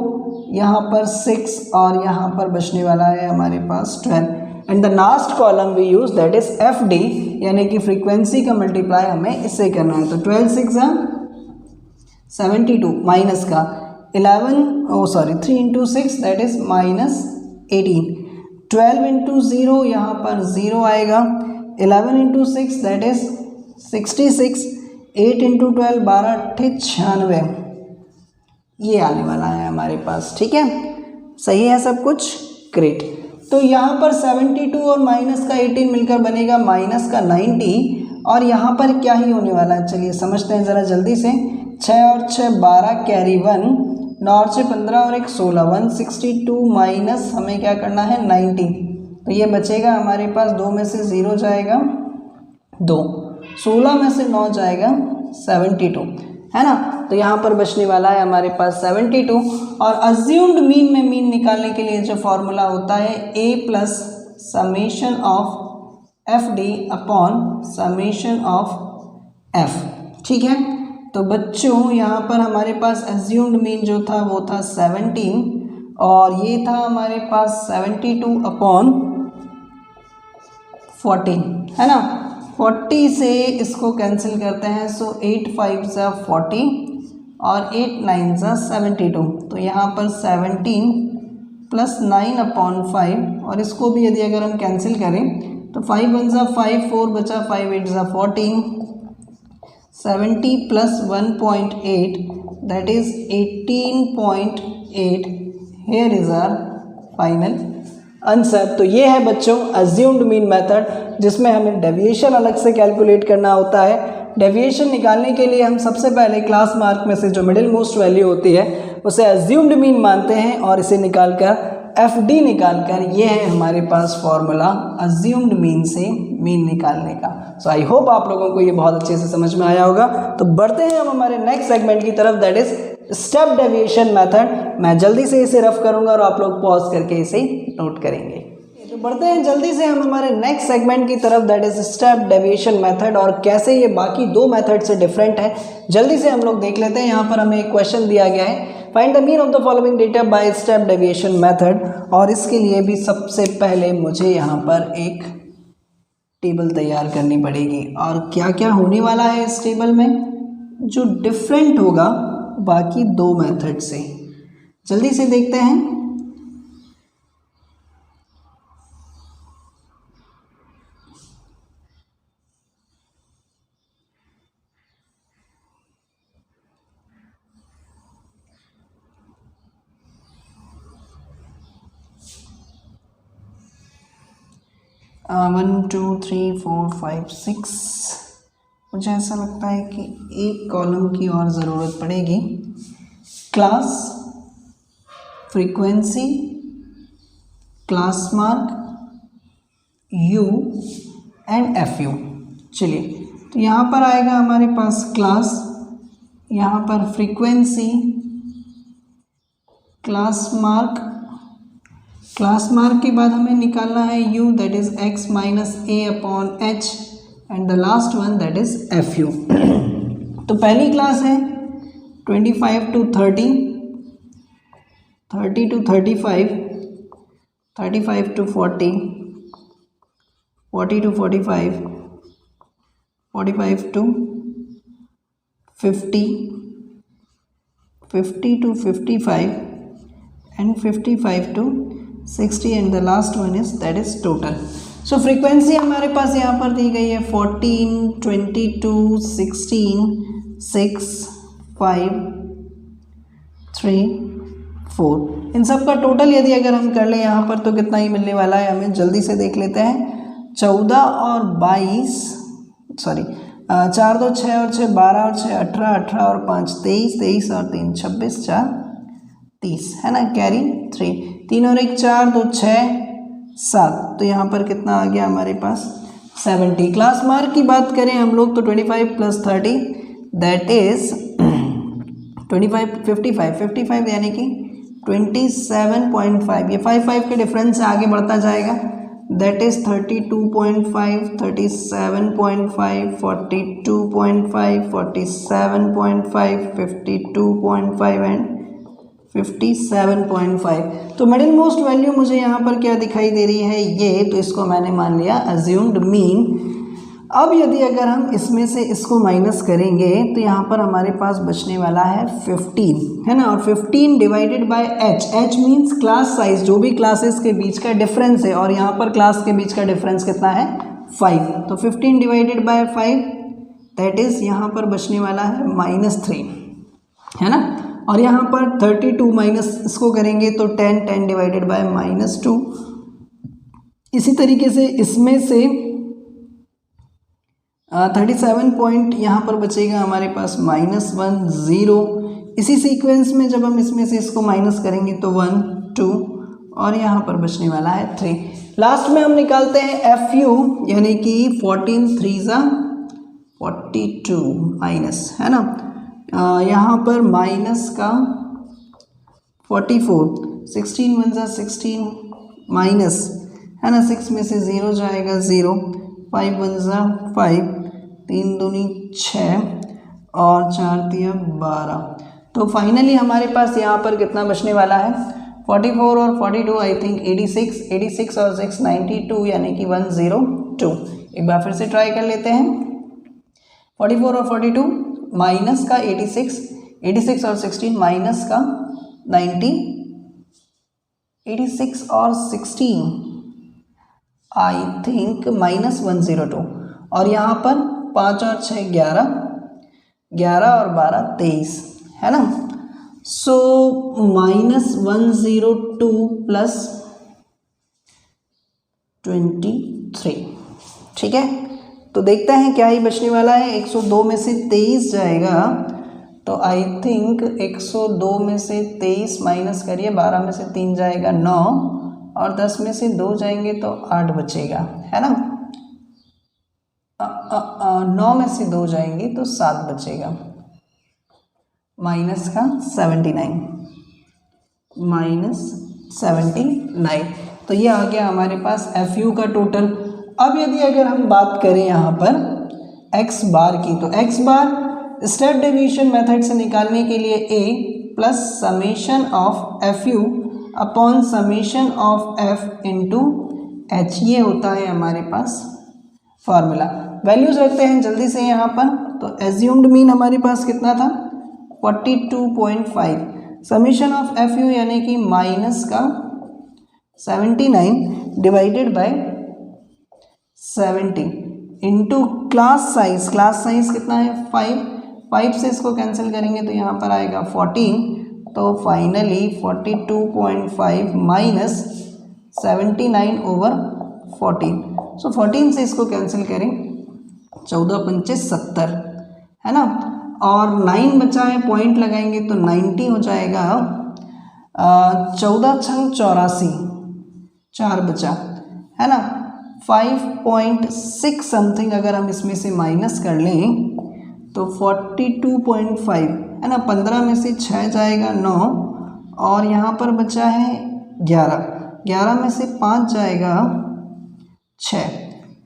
यहाँ पर 6 और यहाँ पर बचने वाला है हमारे पास 12। And the last column we use that is F D, यानी कि फ्रीक्वेंसी का मल्टीप्लाई हमें इससे करना है। तो 12 6 72 माइनस का 3 into 6 that is minus 18, 12 into 0 यहाँ पर 0 आएगा, 11 इंटू 6 दैट इज 66, 8 इंटू 12 12 96, ये आने वाला है हमारे पास। ठीक है, सही है सब कुछ, ग्रेट। तो यहाँ पर 72 और माइनस का 18 मिलकर बनेगा माइनस का 90, और यहाँ पर क्या ही होने वाला है, चलिए समझते हैं ज़रा जल्दी से। 6 और 6 12 कैरी 1, 9 और 6 15 और 1 16, 162 माइनस हमें क्या करना है 90। तो ये बचेगा हमारे पास, 2 में से 0 जाएगा 2, 16 में से 9 जाएगा 72, है ना। तो यहाँ पर बचने वाला है हमारे पास 72। और अज्यूम्ड मीन में मीन निकालने के लिए जो फॉर्मूला होता है a plus summation of F D upon summation of F. ठीक है, तो बच्चों यहाँ पर हमारे पास अज्यूम्ड मीन जो था वो था 17, और ये था हमारे पास 72 अपॉन 14, है ना। 40 से इसको कैंसिल करते हैं, सो 8 5 ज़ा 40 और 8 9 ज़ा 72। तो यहाँ पर 17 प्लस 9 अपॉन 5, और इसको भी यदि अगर हम कैंसिल करें तो 5 1 ज़ा 5, 4 बचा, 5 8 ज़ा 14, 70 plus 1.8 that is 18.8। Here is our final answer. तो ये है बच्चों अज्यूम्ड मीन मेथड, जिसमें हमें डेविएशन अलग से कैलकुलेट करना होता है। डेविएशन निकालने के लिए हम सबसे पहले क्लास मार्क में से जो मिडिल मोस्ट वैल्यू होती है उसे अज्यूम्ड मीन मानते हैं, और इसे निकालकर एफ डी निकालकर, ये है हमारे पास फॉर्मूला अज्यूम्ड मीन से मीन निकालने का। सो आई होप आप लोगों को ये बहुत अच्छे से समझ में आया होगा। तो बढ़ते हैं हम हमारे नेक्स्ट सेगमेंट की तरफ, that is step deviation method. मैं जल्दी से इसे रफ करूंगा और आप लोग पॉज करके इसे नोट करेंगे। तो बढ़ते हैं जल्दी से हम हमारे नेक्स्ट सेगमेंट की तरफ, that is step deviation method, और कैसे ये बाकी दो मेथड से डिफरेंट है जल्दी से हम लोग देख लेते हैं। यहाँ पर हमें एक क्वेश्चन दिया गया है, find the mean of the following data by step deviation method, और इसके लिए भी सबसे पहले मुझे यहाँ पर एक टेबल तैयार करनी पड़ेगी। और क्या क्या होने वाला है इस टेबल में जो डिफरेंट होगा बाकी दो मेथड से, जल्दी से देखते हैं। 1 2 3 4 5 6, मुझे ऐसा लगता है कि एक कॉलम की और ज़रूरत पड़ेगी। Class, frequency, class mark, you and F you. चलिए, तो यहाँ पर आएगा हमारे पास क्लास, यहाँ पर frequency, class mark, class mark के बाद हमें निकालना है you, that is x minus A upon H, and the last one that is F you. तो पहली क्लास है 25 to 30, 30 to 35, 35 to 40, 40 to 45, 45 to 50, 50 to 55, and 55 to 60, and the last one is that is total. So frequency हमारे पास यहाँ पर दी गई है 14, 22, 16, 6, 5, 3, 4। इन सब का टोटल यदि अगर हम कर लें यहाँ पर तो कितना ही मिलने वाला है, हमें जल्दी से देख लेते हैं। 14 और 22, सॉरी 4 2 6 और 6 12 और 6 18, 18 और 5 23, 23 और 3 26, 4 30, है ना, कैरी 3, 3 और 1 4, 2 6 7, तो यहाँ पर कितना आ गया हमारे पास 70। क्लास मार्क की बात करें हम लोग तो 25 + 30 दैट इज 25 55, 55 यानी कि 27.5, ये 5 के डिफरेंस से आगे बढ़ता जाएगा, दैट इज 32.5, 37.5, 42.5, 47.5, 52.5 एंड 57.5। तो मिडिल मोस्ट वैल्यू मुझे यहाँ पर क्या दिखाई दे रही है, ये, तो इसको मैंने मान लिया अज्यूम्ड मीन। अब यदि अगर हम इसमें से इसको माइनस करेंगे तो यहाँ पर हमारे पास बचने वाला है 15, है ना, और 15 divided by H, H means class size, जो भी क्लासेस के बीच का डिफरेंस है, और यहाँ पर क्लास के बीच का डिफरेंस कितना है 5, तो 15 डिवाइडेड बाय 5 दैट इज यहाँ पर बचने वाला है -3, है ना, और यहाँ पर 32 माइनस इसको करेंगे तो 10, 10 डिवाइडेड बाय -2। इसी तरीके से इसमें से 37 पॉइंट यहाँ पर बचेगा हमारे पास -1 0। इसी सीक्वेंस में जब हम इसमें से इसको माइनस करेंगे तो 1 2 और यहाँ पर बचने वाला है 3। लास्ट में हम निकालते हैं एफ यू, यानी कि 14 3 42 माइनस, है ना, यहाँ पर माइनस का 44, 16 1 16 माइनस, है ना, 6 में से 0 जाएगा 0, 5 1 5, 3 दूनी 6 और 4 3 12। तो फाइनली हमारे पास यहाँ पर कितना बचने वाला है 44 और 42, आई थिंक 86, 86 और 6 92, यानी कि 102। एक बार फिर से ट्राई कर लेते हैं, 44 और 42 माइनस का 86, 86 और 16 माइनस का 90, 86 और 16 आई थिंक -102, और यहाँ पर 5 और 6 11, 11 और 12 23, है ना, सो -102 प्लस 23, ठीक है। तो देखते हैं क्या ही बचने वाला है, 102 में से 23 जाएगा, तो आई थिंक 102 में से 23 माइनस करिए, 12 में से 3 जाएगा 9, और 10 में से 2 जाएंगे तो 8 बचेगा, है ना, 9 में से 2 जाएंगे तो 7 बचेगा, माइनस का 79, -79। तो ये आ गया हमारे पास एफ यू का टोटल। अब यदि अगर हम बात करें यहाँ पर x बार की, तो x बार स्टेप डेविएशन मेथड से निकालने के लिए a plus summation of F you upon summation of f into H, ये होता है हमारे पास फार्मूला। वैल्यूज रखते हैं जल्दी से यहाँ पर, तो एज्यूम्ड मीन हमारे पास कितना था 42.5, समेशन ऑफ एफ यू यानी कि माइनस का 79 divided by 70 into class size, class size कितना है 5, 5 से इसको कैंसिल करेंगे तो यहाँ पर आएगा 14, तो फाइनली 42.5 माइनस 79/14, सो 14 से इसको कैंसिल करें, 14 पंचे 70 है ना, और 9 बचा है, पॉइंट लगाएंगे तो 90 हो जाएगा। 14 छंग 84, 4 बचा है ना, 5.6 समथिंग अगर हम इसमें से माइनस कर लें तो 42.5 है ना, 15 में से 6 जाएगा 9, और यहाँ पर बचा है 11, 11 में से 5 जाएगा 6,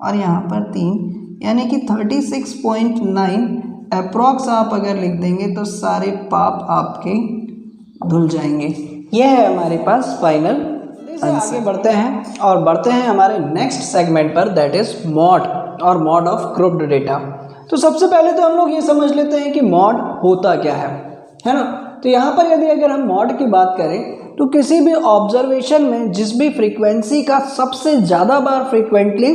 और यहाँ पर 3, यानी कि 36.9 अप्रॉक्स आप अगर लिख देंगे तो सारे पाप आपके धुल जाएंगे। यह है हमारे पास फाइनल आंसर। आगे बढ़ते हैं और बढ़ते हैं हमारे नेक्स्ट सेगमेंट पर, दैट इज मॉड और मॉड ऑफ ग्रुप्ड डेटा। तो सबसे पहले तो हम लोग ये समझ लेते हैं कि मॉड होता क्या है ना। तो यहाँ पर यदि अगर हम मॉड की बात करें तो किसी भी ऑब्जर्वेशन में जिस भी फ्रीक्वेंसी का सबसे ज़्यादा बार फ्रीक्वेंटली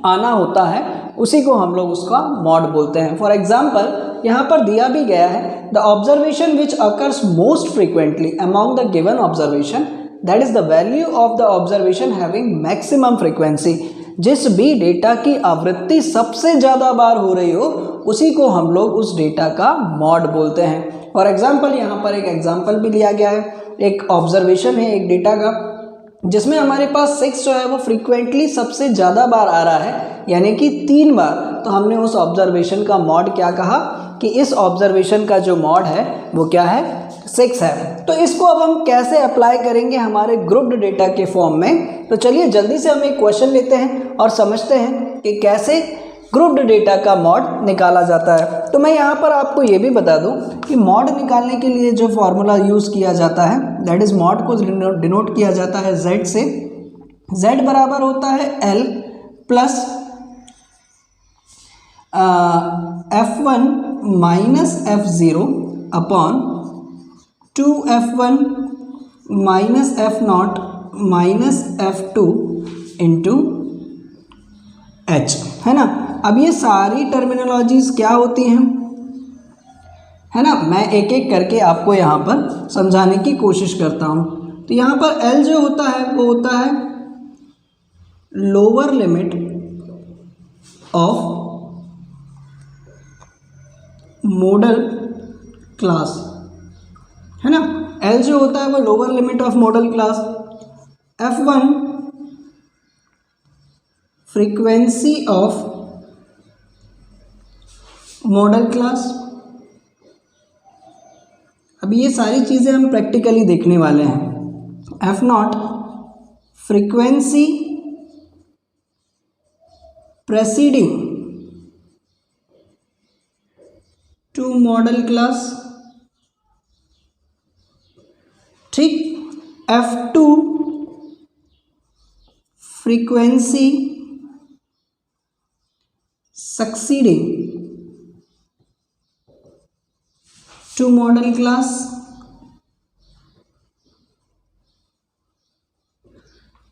आना होता है उसी को हम लोग उसका मॉड बोलते हैं। फॉर एग्जाम्पल यहाँ पर दिया भी गया है, the observation which occurs most frequently among the given observation that is the value of the observation having maximum frequency. जिस भी डेटा की आवृत्ति सबसे ज़्यादा बार हो रही हो उसी को हम लोग उस डेटा का मॉड बोलते हैं। फॉर एग्जाम्पल यहाँ पर एक एग्जाम्पल भी लिया गया है, एक ऑब्जर्वेशन है एक डेटा का जिसमें हमारे पास 6 जो है वो फ्रीक्वेंटली सबसे ज़्यादा बार आ रहा है, यानी कि 3 बार। तो हमने उस ऑब्जर्वेशन का मॉड क्या कहा कि इस ऑब्जर्वेशन का जो मॉड है वो क्या है, 6 है। तो इसको अब हम कैसे अप्लाई करेंगे हमारे ग्रुप्ड डेटा के फॉर्म में, तो चलिए जल्दी से हम एक क्वेश्चन लेते हैं और समझते हैं कि कैसे ग्रुप्ड डेटा का मॉड निकाला जाता है। तो मैं यहाँ पर आपको ये भी बता दूँ कि मॉड निकालने के लिए जो फॉर्मूला यूज़ किया जाता है दैट इज़ मॉड को डिनोट किया जाता है z से। z बराबर होता है L plus F1 minus F0 upon 2F1 minus F0 minus F2 into H, है ना। अब ये सारी टर्मिनोलॉजीज क्या होती हैं, है ना, मैं एक एक करके आपको यहाँ पर समझाने की कोशिश करता हूँ। तो यहाँ पर L जो होता है वो होता है lower limit of model class, है ना। L जो होता है वो lower limit of model class. F1 frequency of model class. अब ये सारी चीज़ें हम प्रैक्टिकली देखने वाले हैं। F0 frequency preceding to modal class, ठीक। F2 frequency succeeding to modal class,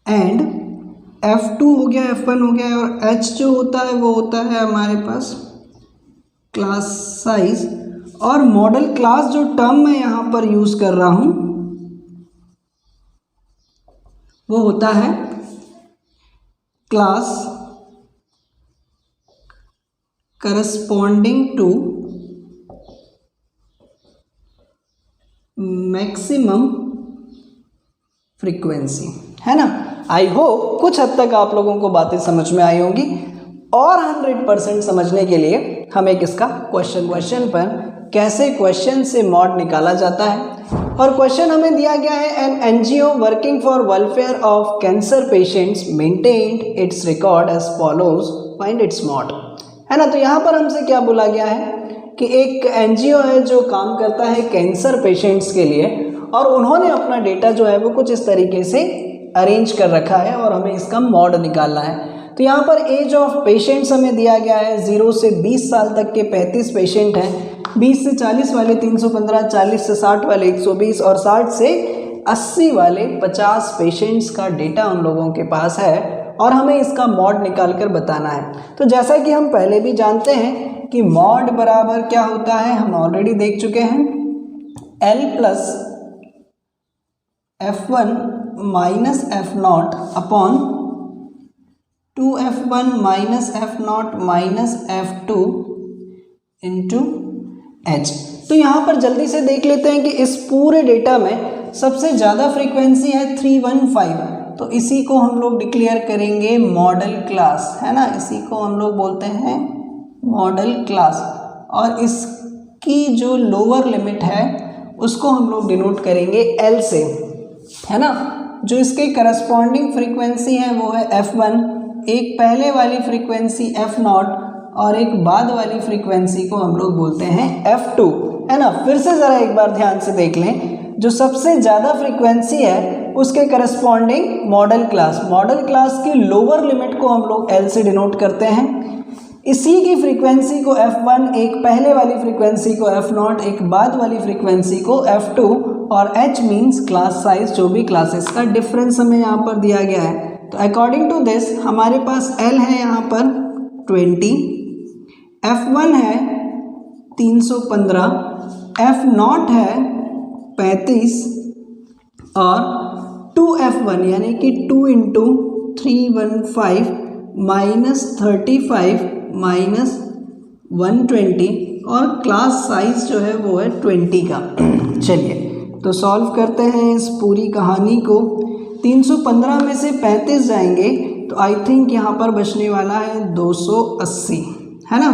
and F2 हो गया, F1 हो गया, और H जो होता है वो होता है हमारे पास क्लास साइज। और मॉडल क्लास जो टर्म मैं यहाँ पर यूज़ कर रहा हूँ वो होता है class corresponding to maximum frequency, है ना। आई होप कुछ हद तक आप लोगों को बातें समझ में आई होंगी, और 100% समझने के लिए हम एक इसका क्वेश्चन पर कैसे क्वेश्चन से मॉड निकाला जाता है। और क्वेश्चन हमें दिया गया है, an NGO working for welfare of cancer patients maintained its record as follows, find its mode, है ना। तो यहाँ पर हमसे क्या बोला गया है कि एक एनजीओ है जो काम करता है कैंसर पेशेंट्स के लिए, और उन्होंने अपना डेटा जो है वो कुछ इस तरीके से अरेंज कर रखा है और हमें इसका मॉड निकालना है। तो यहाँ पर एज ऑफ पेशेंट्स हमें दिया गया है 0 से 20 साल तक के 35 पेशेंट हैं, 20 से 40 वाले 315, 40 से 60 वाले 120 और 60 से 80 वाले 50 पेशेंट्स का डेटा उन लोगों के पास है, और हमें इसका मॉड निकाल कर बताना है। तो जैसा कि हम पहले भी जानते हैं कि मॉड बराबर क्या होता है, हम ऑलरेडी देख चुके हैं, L plus F1 minus F0 upon 2f1 minus f0 minus f2 into h। तो यहाँ पर जल्दी से देख लेते हैं कि इस पूरे डेटा में सबसे ज़्यादा फ्रीक्वेंसी है 315, तो इसी को हम लोग डिक्लेयर करेंगे मॉडल क्लास, है ना, इसी को हम लोग बोलते हैं मॉडल क्लास। और इसकी जो लोअर लिमिट है उसको हम लोग डिनोट करेंगे L से, है ना। जो इसके करस्पॉन्डिंग फ्रीक्वेंसी है वो है f1, एक पहले वाली फ्रीक्वेंसी f0 और एक बाद वाली फ्रीक्वेंसी को हम लोग बोलते हैं f2, है ना। फिर से ज़रा एक बार ध्यान से देख लें, जो सबसे ज़्यादा फ्रीक्वेंसी है उसके करस्पॉन्डिंग मॉडल क्लास की लोअर लिमिट को हम लोग L से डिनोट करते हैं। इसी की फ्रीक्वेंसी को f1, एक पहले वाली फ्रीक्वेंसी को f0, एक बाद वाली फ्रीक्वेंसी को f2, और h मीन्स क्लास साइज, जो भी क्लासेस का डिफरेंस हमें यहाँ पर दिया गया है। तो अकॉर्डिंग टू दिस हमारे पास L है यहाँ पर 20, f1 है 315, f0 है 35 और 2f1 यानी कि 2 इंटू 315 माइनस 35 माइनस 120 और क्लास साइज जो है वो है 20 का। चलिए तो सॉल्व करते हैं इस पूरी कहानी को। 315 में से 35 जाएंगे तो आई थिंक यहाँ पर बचने वाला है 280, है ना।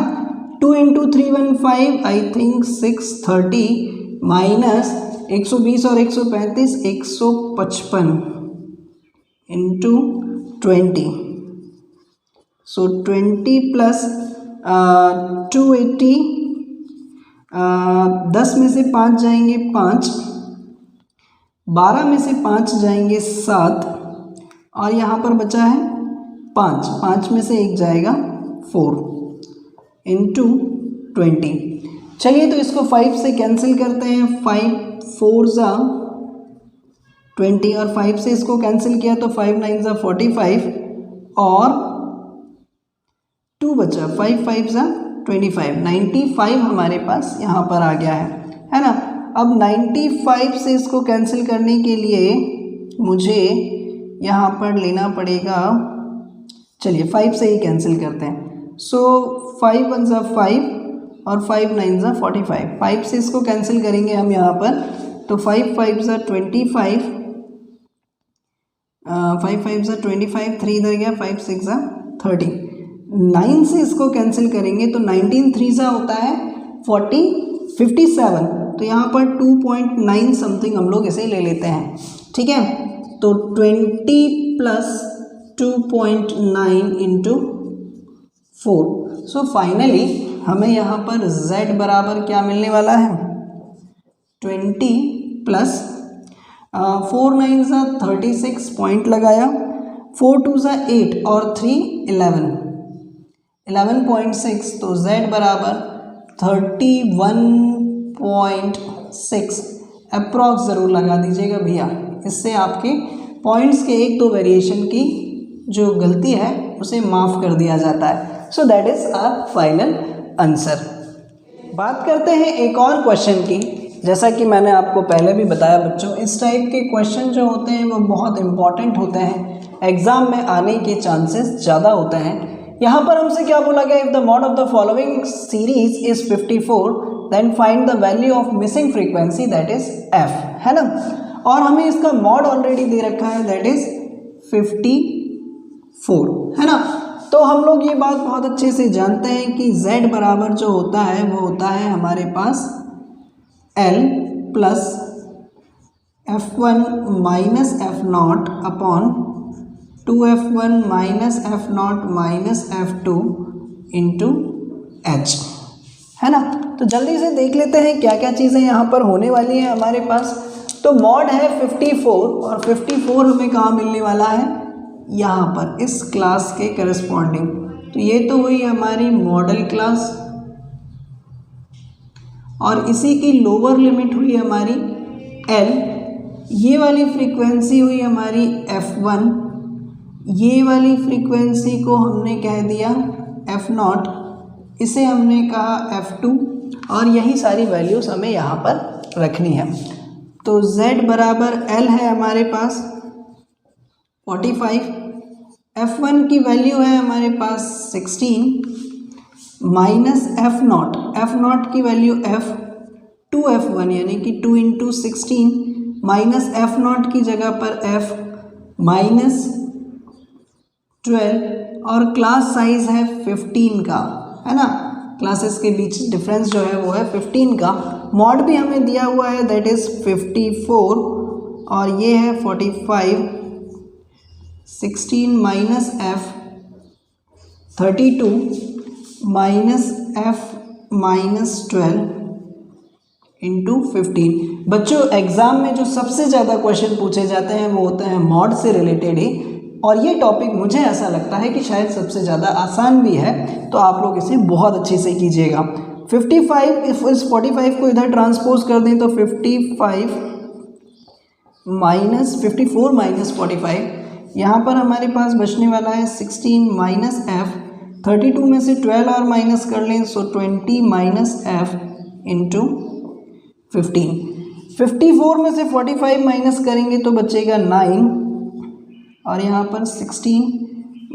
2 इंटू 315 आई थिंक 630 माइनस 120 और 135 155 इंटू 20, सो 20 प्लस 280, 10 में से 5 जाएंगे 5, 12 में से 5 जाएंगे 7 और यहाँ पर बचा है 5 में से 1 जाएगा 4 इंटू 20। चलिए तो इसको 5 से कैंसिल करते हैं, 5 4 ज़ा 20 और 5 से इसको कैंसिल किया तो 5 9 ज़ा 45 और 2 बचा, 5 5 ज़ा 25, 95 हमारे पास यहाँ पर आ गया है ना। अब 95 से इसको कैंसिल करने के लिए मुझे यहाँ पर लेना पड़ेगा, चलिए 5 से ही कैंसिल करते हैं। सो 5 1 ज़ा 5 और 5 9 ज़ा 45, 5 से इसको कैंसिल करेंगे हम यहाँ पर, तो 5 5 ज़ा 25, 5 5 ज़ा 25, 3 इधर गया, 5 6 ज़ा 30, 9 से इसको कैंसिल करेंगे तो 19 3 ज़ा होता है 57, तो यहाँ पर 2.9 समथिंग हम लोग इसे ले लेते हैं, ठीक है। तो 20 प्लस 2.9 इंटू 4, सो फाइनली हमें यहाँ पर z बराबर क्या मिलने वाला है, 20 प्लस 4 9 ज़ा 36 पॉइंट लगाया, 4 2 ज़ा 8 और 3 11.6, तो z बराबर 31.6 अप्रॉक्स ज़रूर लगा दीजिएगा भैया, इससे आपके पॉइंट्स के 1-2 वेरिएशन की जो गलती है उसे माफ़ कर दिया जाता है। So that is our final answer. बात करते हैं एक और क्वेश्चन की। जैसा कि मैंने आपको पहले भी बताया बच्चों, इस टाइप के क्वेश्चन जो होते हैं वो बहुत इंपॉर्टेंट होते हैं, एग्ज़ाम में आने के चांसेस ज़्यादा होते हैं। यहाँ पर हमसे क्या बोला गया, if the mode of the following series is 54 then find the value of missing frequency that is f, है ना। और हमें इसका मॉड ऑलरेडी दे रखा है दैट इज़ 54, है ना। तो हम लोग ये बात बहुत अच्छे से जानते हैं कि z बराबर जो होता है वो होता है हमारे पास L plus f1 minus f0 upon 2f1 minus f0 minus f2 into h, है ना। तो जल्दी से देख लेते हैं क्या क्या चीज़ें यहाँ पर होने वाली हैं हमारे पास। तो मॉड है 54 और 54 हमें कहाँ मिलने वाला है, यहाँ पर इस क्लास के करस्पॉन्डिंग। तो ये तो हुई हमारी मॉडल क्लास और इसी की लोअर लिमिट हुई हमारी L, ये वाली फ्रीक्वेंसी हुई हमारी f1, ये वाली फ्रीक्वेंसी को हमने कह दिया f0, इसे हमने कहा f2 और यही सारी वैल्यूज़ हमें यहाँ पर रखनी है। तो z बराबर L है हमारे पास 45, F1 की वैल्यू है हमारे पास 16 माइनस F0 की वैल्यू F1 यानी कि 2 इंटू 16 माइनस F0 की जगह पर F माइनस 12 और क्लास साइज है 15 का, है ना। क्लासेस के बीच डिफरेंस जो है वो है 15 का। मॉड भी हमें दिया हुआ है दैट इज़ 54 और ये है 45। 16 minus F 32 minus F minus 12 into 15। बच्चों एग्जाम में जो सबसे ज़्यादा क्वेश्चन पूछे जाते हैं वो होते हैं मॉड से रिलेटेड ही, और ये टॉपिक मुझे ऐसा लगता है कि शायद सबसे ज़्यादा आसान भी है, तो आप लोग इसे बहुत अच्छे से कीजिएगा। 55 इस 45 को इधर ट्रांसपोज कर दें तो 55 माइनस 54 माइनस 45, यहाँ पर हमारे पास बचने वाला है 16 माइनस F। 32 में से 12 और माइनस कर लें सो 20 माइनस F इंटू 15। 54 में से 45 माइनस करेंगे तो बचेगा 9 और यहाँ पर 16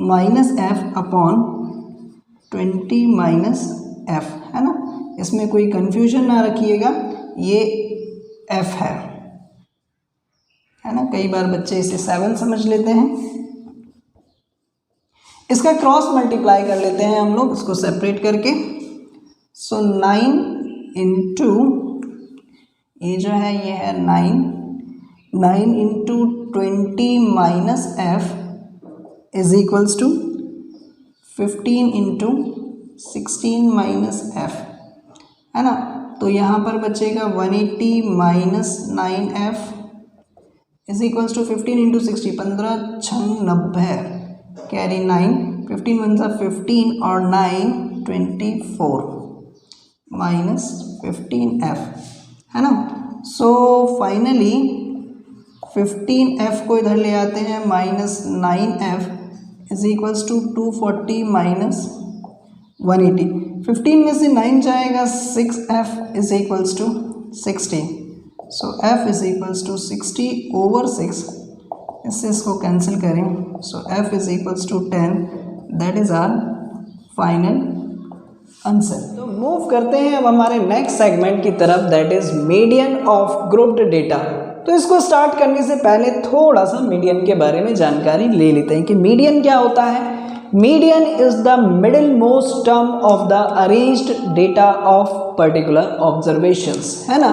minus F upon 20 minus F, है ना। इसमें कोई कंफ्यूजन ना रखिएगा, ये F है ना। कई बार बच्चे इसे 7 समझ लेते हैं। इसका क्रॉस मल्टीप्लाई कर लेते हैं हम लोग इसको सेपरेट करके। सो 9 इंटू ये जो है ये है 9 into 20 minus F is equals to 15 into 16 minus F, है ना। तो यहाँ पर बचेगा 180 minus 9F is equals to 15 into 60, 15 6 90, carry 9, 15 1 सा 15 और 9 24 माइनस 15F, है ना। सो फाइनली 15F को इधर ले आते हैं minus 9F is equals to 240 minus 180। 15 में से 9 जाएगा 6F is equals to 60। So F is equals to 60 over 6, इससे इसको कैंसिल करें so F is equals to 10, that is our final answer. तो मूव करते हैं अब हमारे नेक्स्ट सेगमेंट की तरफ that is median of grouped data. तो इसको स्टार्ट करने से पहले थोड़ा सा मीडियन के बारे में जानकारी ले लेते हैं कि मीडियन क्या होता है। Median is the middle most term of the arranged data of particular observations, है ना।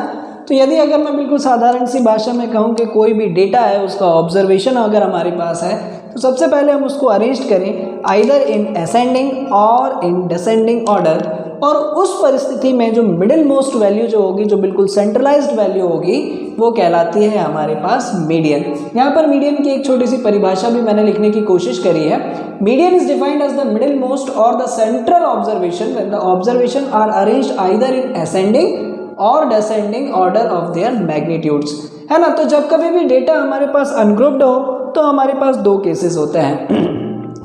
तो यदि अगर मैं बिल्कुल साधारण सी भाषा में कहूँ कि कोई भी डेटा है उसका ऑब्जर्वेशन अगर हमारे पास है तो सबसे पहले हम उसको अरेंज करें आइदर इन असेंडिंग और इन डिसेंडिंग ऑर्डर, और उस परिस्थिति में जो मिडिल मोस्ट वैल्यू जो होगी, जो बिल्कुल सेंट्रलाइज्ड वैल्यू होगी, वो कहलाती है हमारे पास मीडियन। यहाँ पर मीडियन की एक छोटी सी परिभाषा भी मैंने लिखने की कोशिश करी है। Median is defined as the middle most or the central observation when the observation are arranged either in ascending or descending order of their magnitudes, है ना। तो जब कभी भी डेटा हमारे पास अनग्रुप्ड हो तो हमारे पास दो केसेस होते हैं।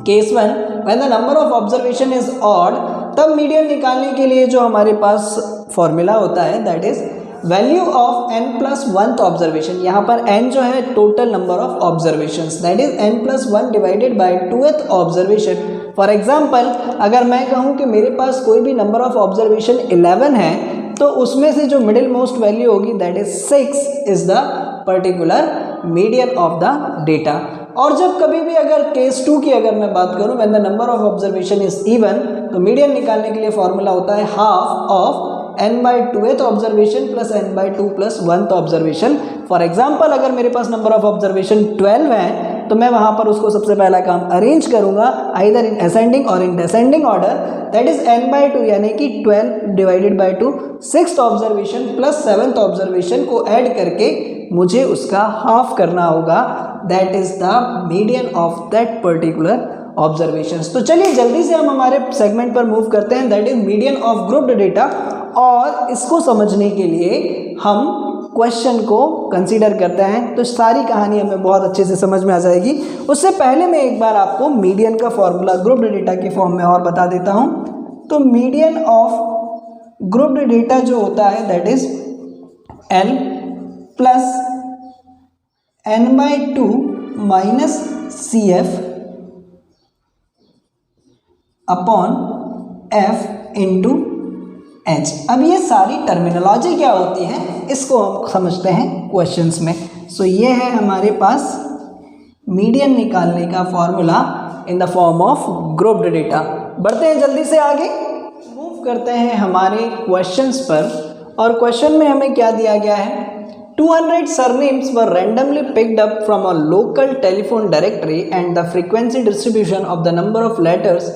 Case 1 when the number of observation is odd, तब मीडियन निकालने के लिए जो हमारे पास फॉर्मूला होता है that is value of n+1th observation. यहाँ पर n जो है total number of observations, that is n+1 divided by 2th observation. For example अगर मैं कहूँ कि मेरे पास कोई भी नंबर ऑफ ऑब्जर्वेशन 11 है तो उसमें से जो मिडिल मोस्ट वैल्यू होगी that is 6 is the particular median of the data. और जब कभी भी अगर केस 2 की अगर मैं बात करूं when the number of observation is even, तो मीडियन निकालने के लिए फॉर्मूला होता है half of n/2th observation plus n/2 plus 1th observation. For example अगर मेरे पास नंबर ऑफ ऑब्जर्वेशन 12 है तो मैं वहां पर उसको सबसे पहला काम अरेंज करूंगा आइदर इन असेंडिंग और in descending order, that is n/2 यानी कि 12 divided by 2, 6th observation plus 7th observation को ऐड करके मुझे उसका हाफ करना होगा, that is the median of that particular observations. तो चलिए जल्दी से हम हमारे सेगमेंट पर मूव करते हैं that is median of grouped data, और इसको समझने के लिए हम क्वेश्चन को कंसीडर करते हैं तो सारी कहानी हमें बहुत अच्छे से समझ में आ जाएगी। उससे पहले मैं एक बार आपको मीडियन का फॉर्मूला ग्रुप्ड डेटा के फॉर्म में और बता देता हूं। तो मीडियन ऑफ ग्रुप्ड डेटा जो होता है that is L plus n/2 minus CF upon F into H. अब ये सारी टर्मिनोलॉजी क्या होती है इसको हम समझते हैं क्वेश्चंस में। सो ये है हमारे पास मीडियन निकालने का formula in the form of grouped data. बढ़ते हैं जल्दी से आगे, मूव करते हैं हमारे क्वेश्चंस पर। और क्वेश्चन में हमें क्या दिया गया है, 200 surnames were randomly picked up from a local telephone directory and the frequency distribution of the number of letters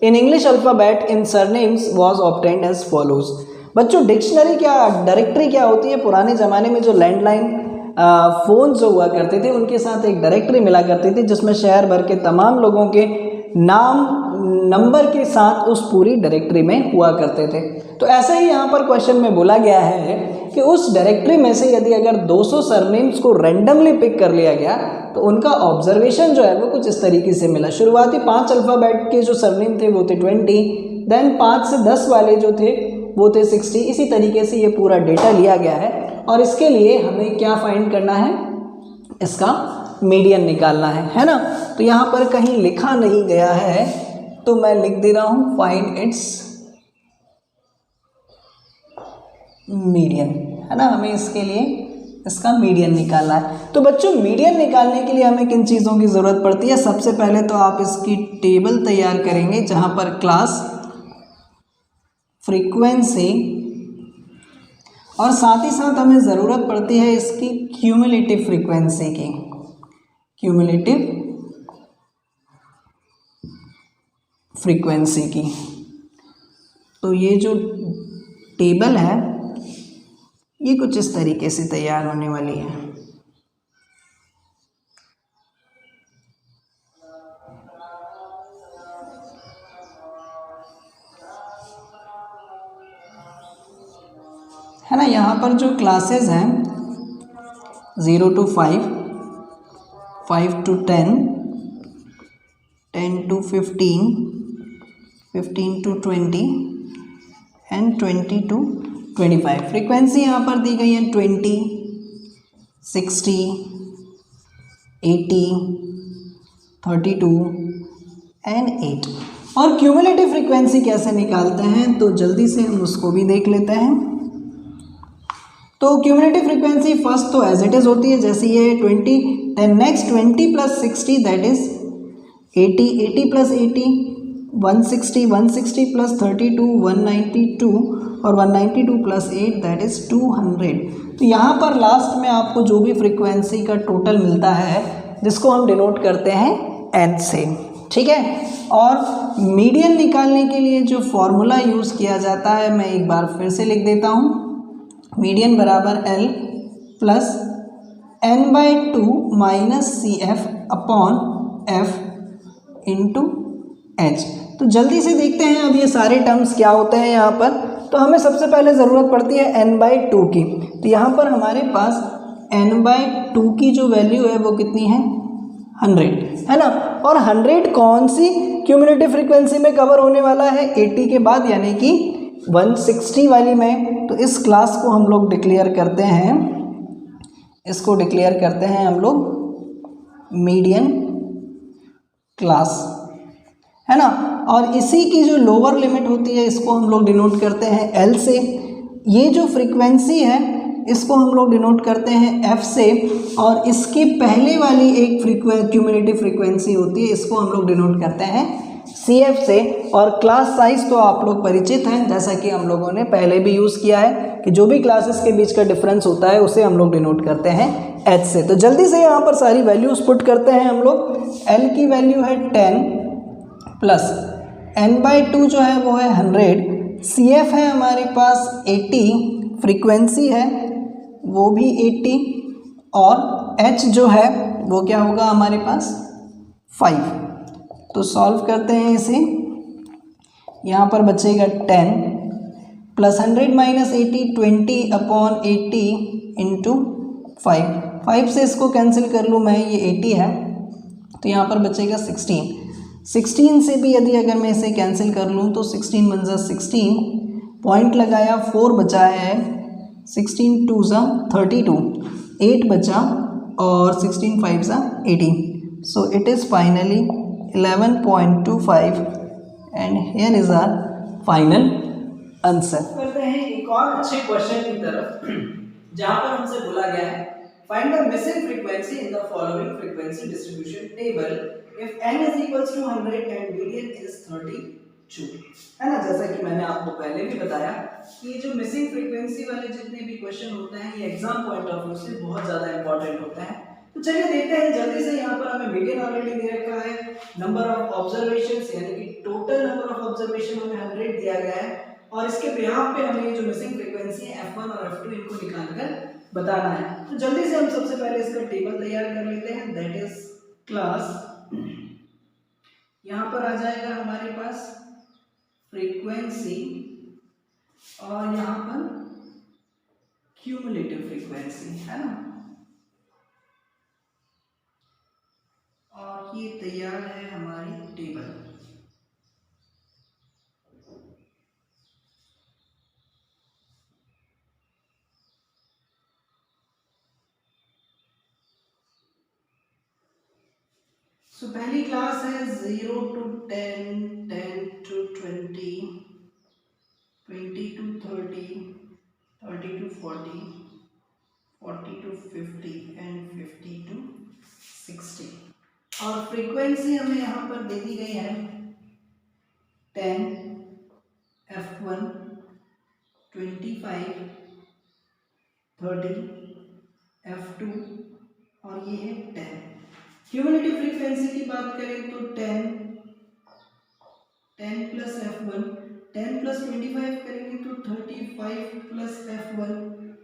in English alphabet in surnames was obtained as follows। बच्चों डिक्शनरी क्या, डायरेक्टरी क्या होती है, पुराने ज़माने में जो लैंडलाइन फ़ोन जो हुआ करते थे उनके साथ एक डायरेक्टरी मिला करती थी जिसमें शहर भर के तमाम लोगों के नाम नंबर के साथ उस पूरी डायरेक्टरी में हुआ करते थे। तो ऐसा ही यहाँ पर क्वेश्चन में बोला गया है कि उस डायरेक्टरी में से यदि अगर 200 सरनेम्स को रैंडमली पिक कर लिया गया तो उनका ऑब्जर्वेशन जो है वो कुछ इस तरीके से मिला। शुरुआती 5 अल्फ़ाबेट के जो सरनेम थे वो थे 20, देन 5 से 10 वाले जो थे वो थे 60। इसी तरीके से ये पूरा डेटा लिया गया है और इसके लिए हमें क्या फाइंड करना है, इसका मीडियन निकालना है ना। तो यहाँ पर कहीं लिखा नहीं गया है तो मैं लिख दे रहा हूँ फाइंड इट्स मीडियन, है ना। हमें इसके लिए इसका मीडियन निकालना है। तो बच्चों मीडियन निकालने के लिए हमें किन चीज़ों की ज़रूरत पड़ती है, सबसे पहले तो आप इसकी टेबल तैयार करेंगे जहाँ पर क्लास, फ्रीक्वेंसी और साथ ही साथ हमें ज़रूरत पड़ती है इसकी क्यूमुलेटिव फ्रीक्वेंसी की, क्यूमुलेटिव फ्रीक्वेंसी की। तो ये जो टेबल है ये कुछ इस तरीके से तैयार होने वाली है ना। यहाँ पर जो क्लासेस हैं 0 to 5, 5 to 10, 10 to 15, 15 to 20 and 20 to 25। Frequency यहाँ पर दी गई है 20, 60, 80, 32 एंड 8। और क्यूमुलेटिव फ्रीक्वेंसी कैसे निकालते हैं तो जल्दी से हम उसको भी देख लेते हैं। तो क्यूमुलेटिव फ्रीक्वेंसी फर्स्ट तो एज इट इज़ होती है जैसे ये 20, देन नेक्स्ट 20 + 60 दैट इज़ 80, 80 + 80 160, 160 + 32 192 और 192 + 8 दैट इज़ 200। तो यहाँ पर लास्ट में आपको जो भी फ्रीक्वेंसी का टोटल मिलता है जिसको हम डिनोट करते हैं n से, ठीक है। और मीडियन निकालने के लिए जो फॉर्मूला यूज़ किया जाता है मैं एक बार फिर से लिख देता हूँ, मीडियन बराबर L + n/2 - CF upon F into H। तो जल्दी से देखते हैं अब ये सारे टर्म्स क्या होते हैं यहाँ पर। तो हमें सबसे पहले ज़रूरत पड़ती है n/2 की। तो यहाँ पर हमारे पास n/2 की जो वैल्यू है वो कितनी है 100, है ना। और 100 कौन सी क्यूमुलेटिव फ्रीक्वेंसी में कवर होने वाला है 80 के बाद, यानी कि 160 वाली में। तो इस क्लास को हम लोग डिक्लेयर करते हैं, इसको डिक्लेयर करते हैं हम लोग मीडियन क्लास, है ना। और इसी की जो लोअर लिमिट होती है इसको हम लोग डिनोट करते हैं L से। ये जो फ्रीक्वेंसी है इसको हम लोग डिनोट करते हैं F से। और इसके पहले वाली एक क्यूमुलेटिव फ्रीक्वेंसी होती है इसको हम लोग डिनोट करते हैं CF से। और क्लास साइज तो आप लोग परिचित हैं, जैसा कि हम लोगों ने पहले भी यूज़ किया है कि जो भी क्लासेस के बीच का डिफरेंस होता है उसे हम लोग डिनोट करते हैं H से। तो जल्दी से यहाँ पर सारी वैल्यूज पुट करते हैं हम लोग। L की वैल्यू है 10 प्लस n/2 जो है वो है 100, CF है हमारे पास 80, फ्रीक्वेंसी है वो भी 80 और H जो है वो क्या होगा हमारे पास 5। तो सॉल्व करते हैं इसे, यहाँ पर बचेगा 10 + 100 - 80 20 अपॉन 80 इंटू 5 से इसको कैंसिल कर लूँ मैं, ये 80 है तो यहाँ पर बचेगा 16 से भी यदि अगर मैं इसे कैंसिल कर लूँ तो 16 × 16 पॉइंट लगाया 4 बचा है, 16 × 2 = 32, 8 बचा और 16 × 5 = 18। So it is finally 11.25 and here is our final answer. करते हैं एक और अच्छे क्वेश्चन की तरफ जहां पर हमसे बोला गया है find the missing frequency in the following frequency distribution table if n is equals to 100 and median is 32, है ना। जैसा कि मैंने आपको पहले भी बताया कि ये जो मिसिंग फ्रीक्वेंसी वाले जितने भी क्वेश्चन होते हैं ये एग्जाम पॉइंट ऑफ व्यू से बहुत ज्यादा इंपॉर्टेंट होते हैं। तो चलिए देखते हैं जल्दी से। यहाँ पर हमें मीडियन ऑलरेडी दे रखा है, नंबर ऑफ ऑब्जर्वेशंस यानी कि टोटल नंबर ऑफ ऑब्जर्वेशन हमें 100 दिया गया है और इसके बिहाफ पे हमें जो मिसिंग फ्रीक्वेंसी है f1 और f2 इनको निकालकर बताना है। तो जल्दी से हम सबसे पहले इसका टेबल तैयार कर लेते हैं, दैट इज क्लास। यहाँ पर आ जाएगा हमारे पास फ्रीक्वेंसी और यहाँ पर क्यूमुलेटिव फ्रीक्वेंसी, है ना। और ये तैयार है हमारी टेबल। सो पहली क्लास है 0 to 10, 10 to 20, 20 to 30, 30 to 40, 40 to 50 and 50 to 60। और फ्रीक्वेंसी हमें यहाँ पर दे दी गई है 10, f1, 25, 30, f2 और ये है 10। क्यूमुलेटिव फ्रीक्वेंसी की बात करें तो 10 प्लस f1, 10 प्लस 25 करेंगे तो 35 plus f1,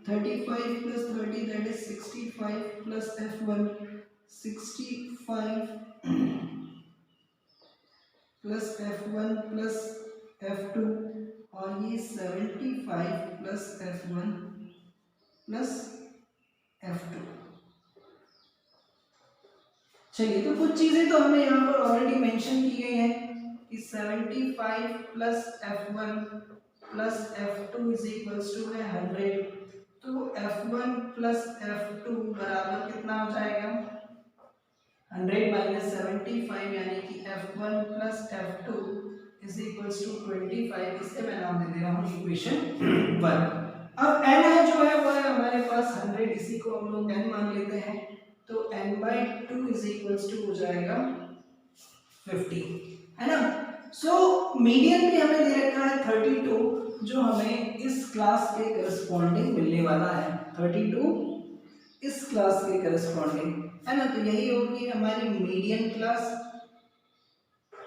35 plus 30 that is 65 plus f1, 65 plus f1 plus f2 और ये 75 प्लस f1 प्लस f2। चलिए तो कुछ चीजें तो हमें यहाँ पर ऑलरेडी मेंशन की गई हैं कि 75 plus f1 plus f2 is equals to है 100। तो f1 प्लस f2 बराबर कितना हो जाएगा 100 माइनस 75 यानी कि f1 plus f2 is equals to 25। इससे मैं नाम दे दे रहा हूँ इक्वेशन 1। अब n है जो है वो है हमारे पास 100, इसी को हम लोग n मान लेते हैं। तो n/2 इज इक्वल्स टू हो जाएगा 50, है ना। सो मीडियन भी हमें दे रखा है 32 जो हमें इस क्लास के करस्पॉन्डिंग मिलने वाला है। 32 इस क्लास के करस्पॉन्डिंग, है ना। तो यही होगी हमारी मीडियन क्लास,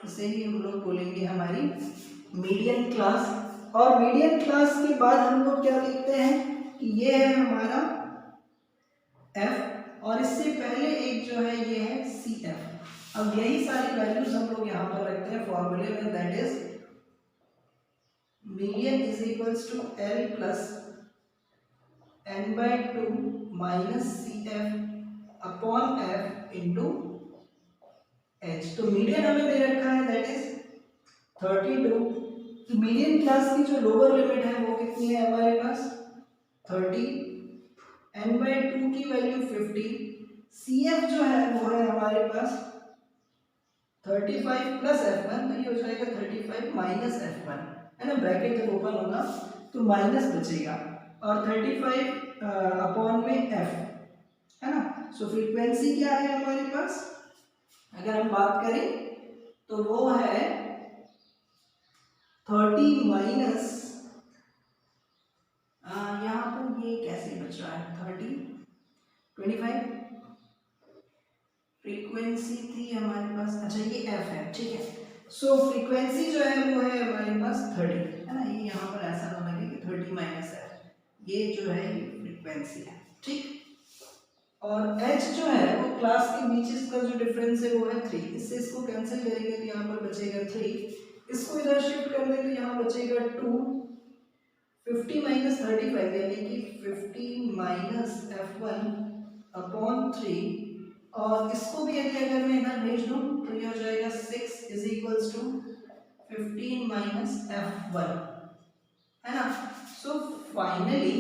इसे ही हम लोग बोलेंगे हमारी मीडियन क्लास। और मीडियन क्लास के बाद हम लोग क्या लिखते हैं कि ये है हमारा f और इससे पहले एक जो है ये है CF। अब यही सारी वैल्यूज हम लोग यहाँ पर रखते हैं फॉर्मूले में, that is median is equals to L plus n/2 minus CF upon F into H। तो मीडियन हमें दे रखा है दैट इज 32। तो मीडियन क्लास की जो लोअर लिमिट है वो कितनी है हमारे पास 30, n/2 की वैल्यू 50, CF जो है वो है हमारे पास 35 प्लस f1, तो ये हो जाएगा 35 माइनस f1, है ना। ब्रैकेट जब ओपन होगा तो माइनस बचेगा और 35 अपॉन में f, है ना। सो फ्रीक्वेंसी क्या है हमारे पास, अगर हम बात करें तो वो है 30 माइनस, यहाँ पर ये कैसे बच रहा है 30, 25 फ्रीक्वेंसी थी हमारे पास, अच्छा ये f है, ठीक है। सो फ्रीक्वेंसी जो है वो है हमारे पास 30, है ना। ये यहाँ पर ऐसा ना लगे कि 30 माइनस f, ये जो है ये फ्रीक्वेंसी है, ठीक। और h जो है वो क्लास के बीच इसका जो डिफरेंस है वो है 3, इससे इसको कैंसिल करेंगे तो यहाँ पर बचेगा 3, इसको इधर शिफ्ट कर दें तो यहाँ बचेगा 2, 50 माइनस 35 यानी कि 50 माइनस f1 अपॉन 3, और इसको भी यदि अगर मैं इधर भेज दूं तो ये हो जाएगा 6 is equals to 15 minus f1, है ना। So finally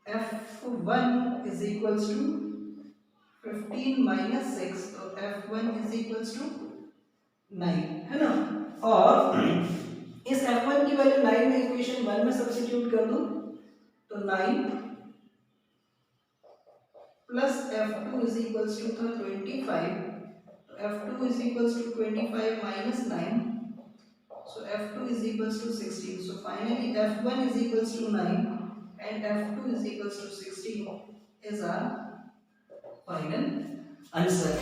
f1 is equals to 15 minus 6, तो f1 इज इक्वल्स टू 9, है ना। और इस F1 की वैल्यू 9 में इक्वेशन 1 में सब्स्टिट्यूट कर दूं तो 9 plus F2 is equals to था 25, तो F2 is equals to 25 minus 9, so F2 is equals to 16. So finally F1 is equals to 9 and F2 is equals to 16 is our final answer.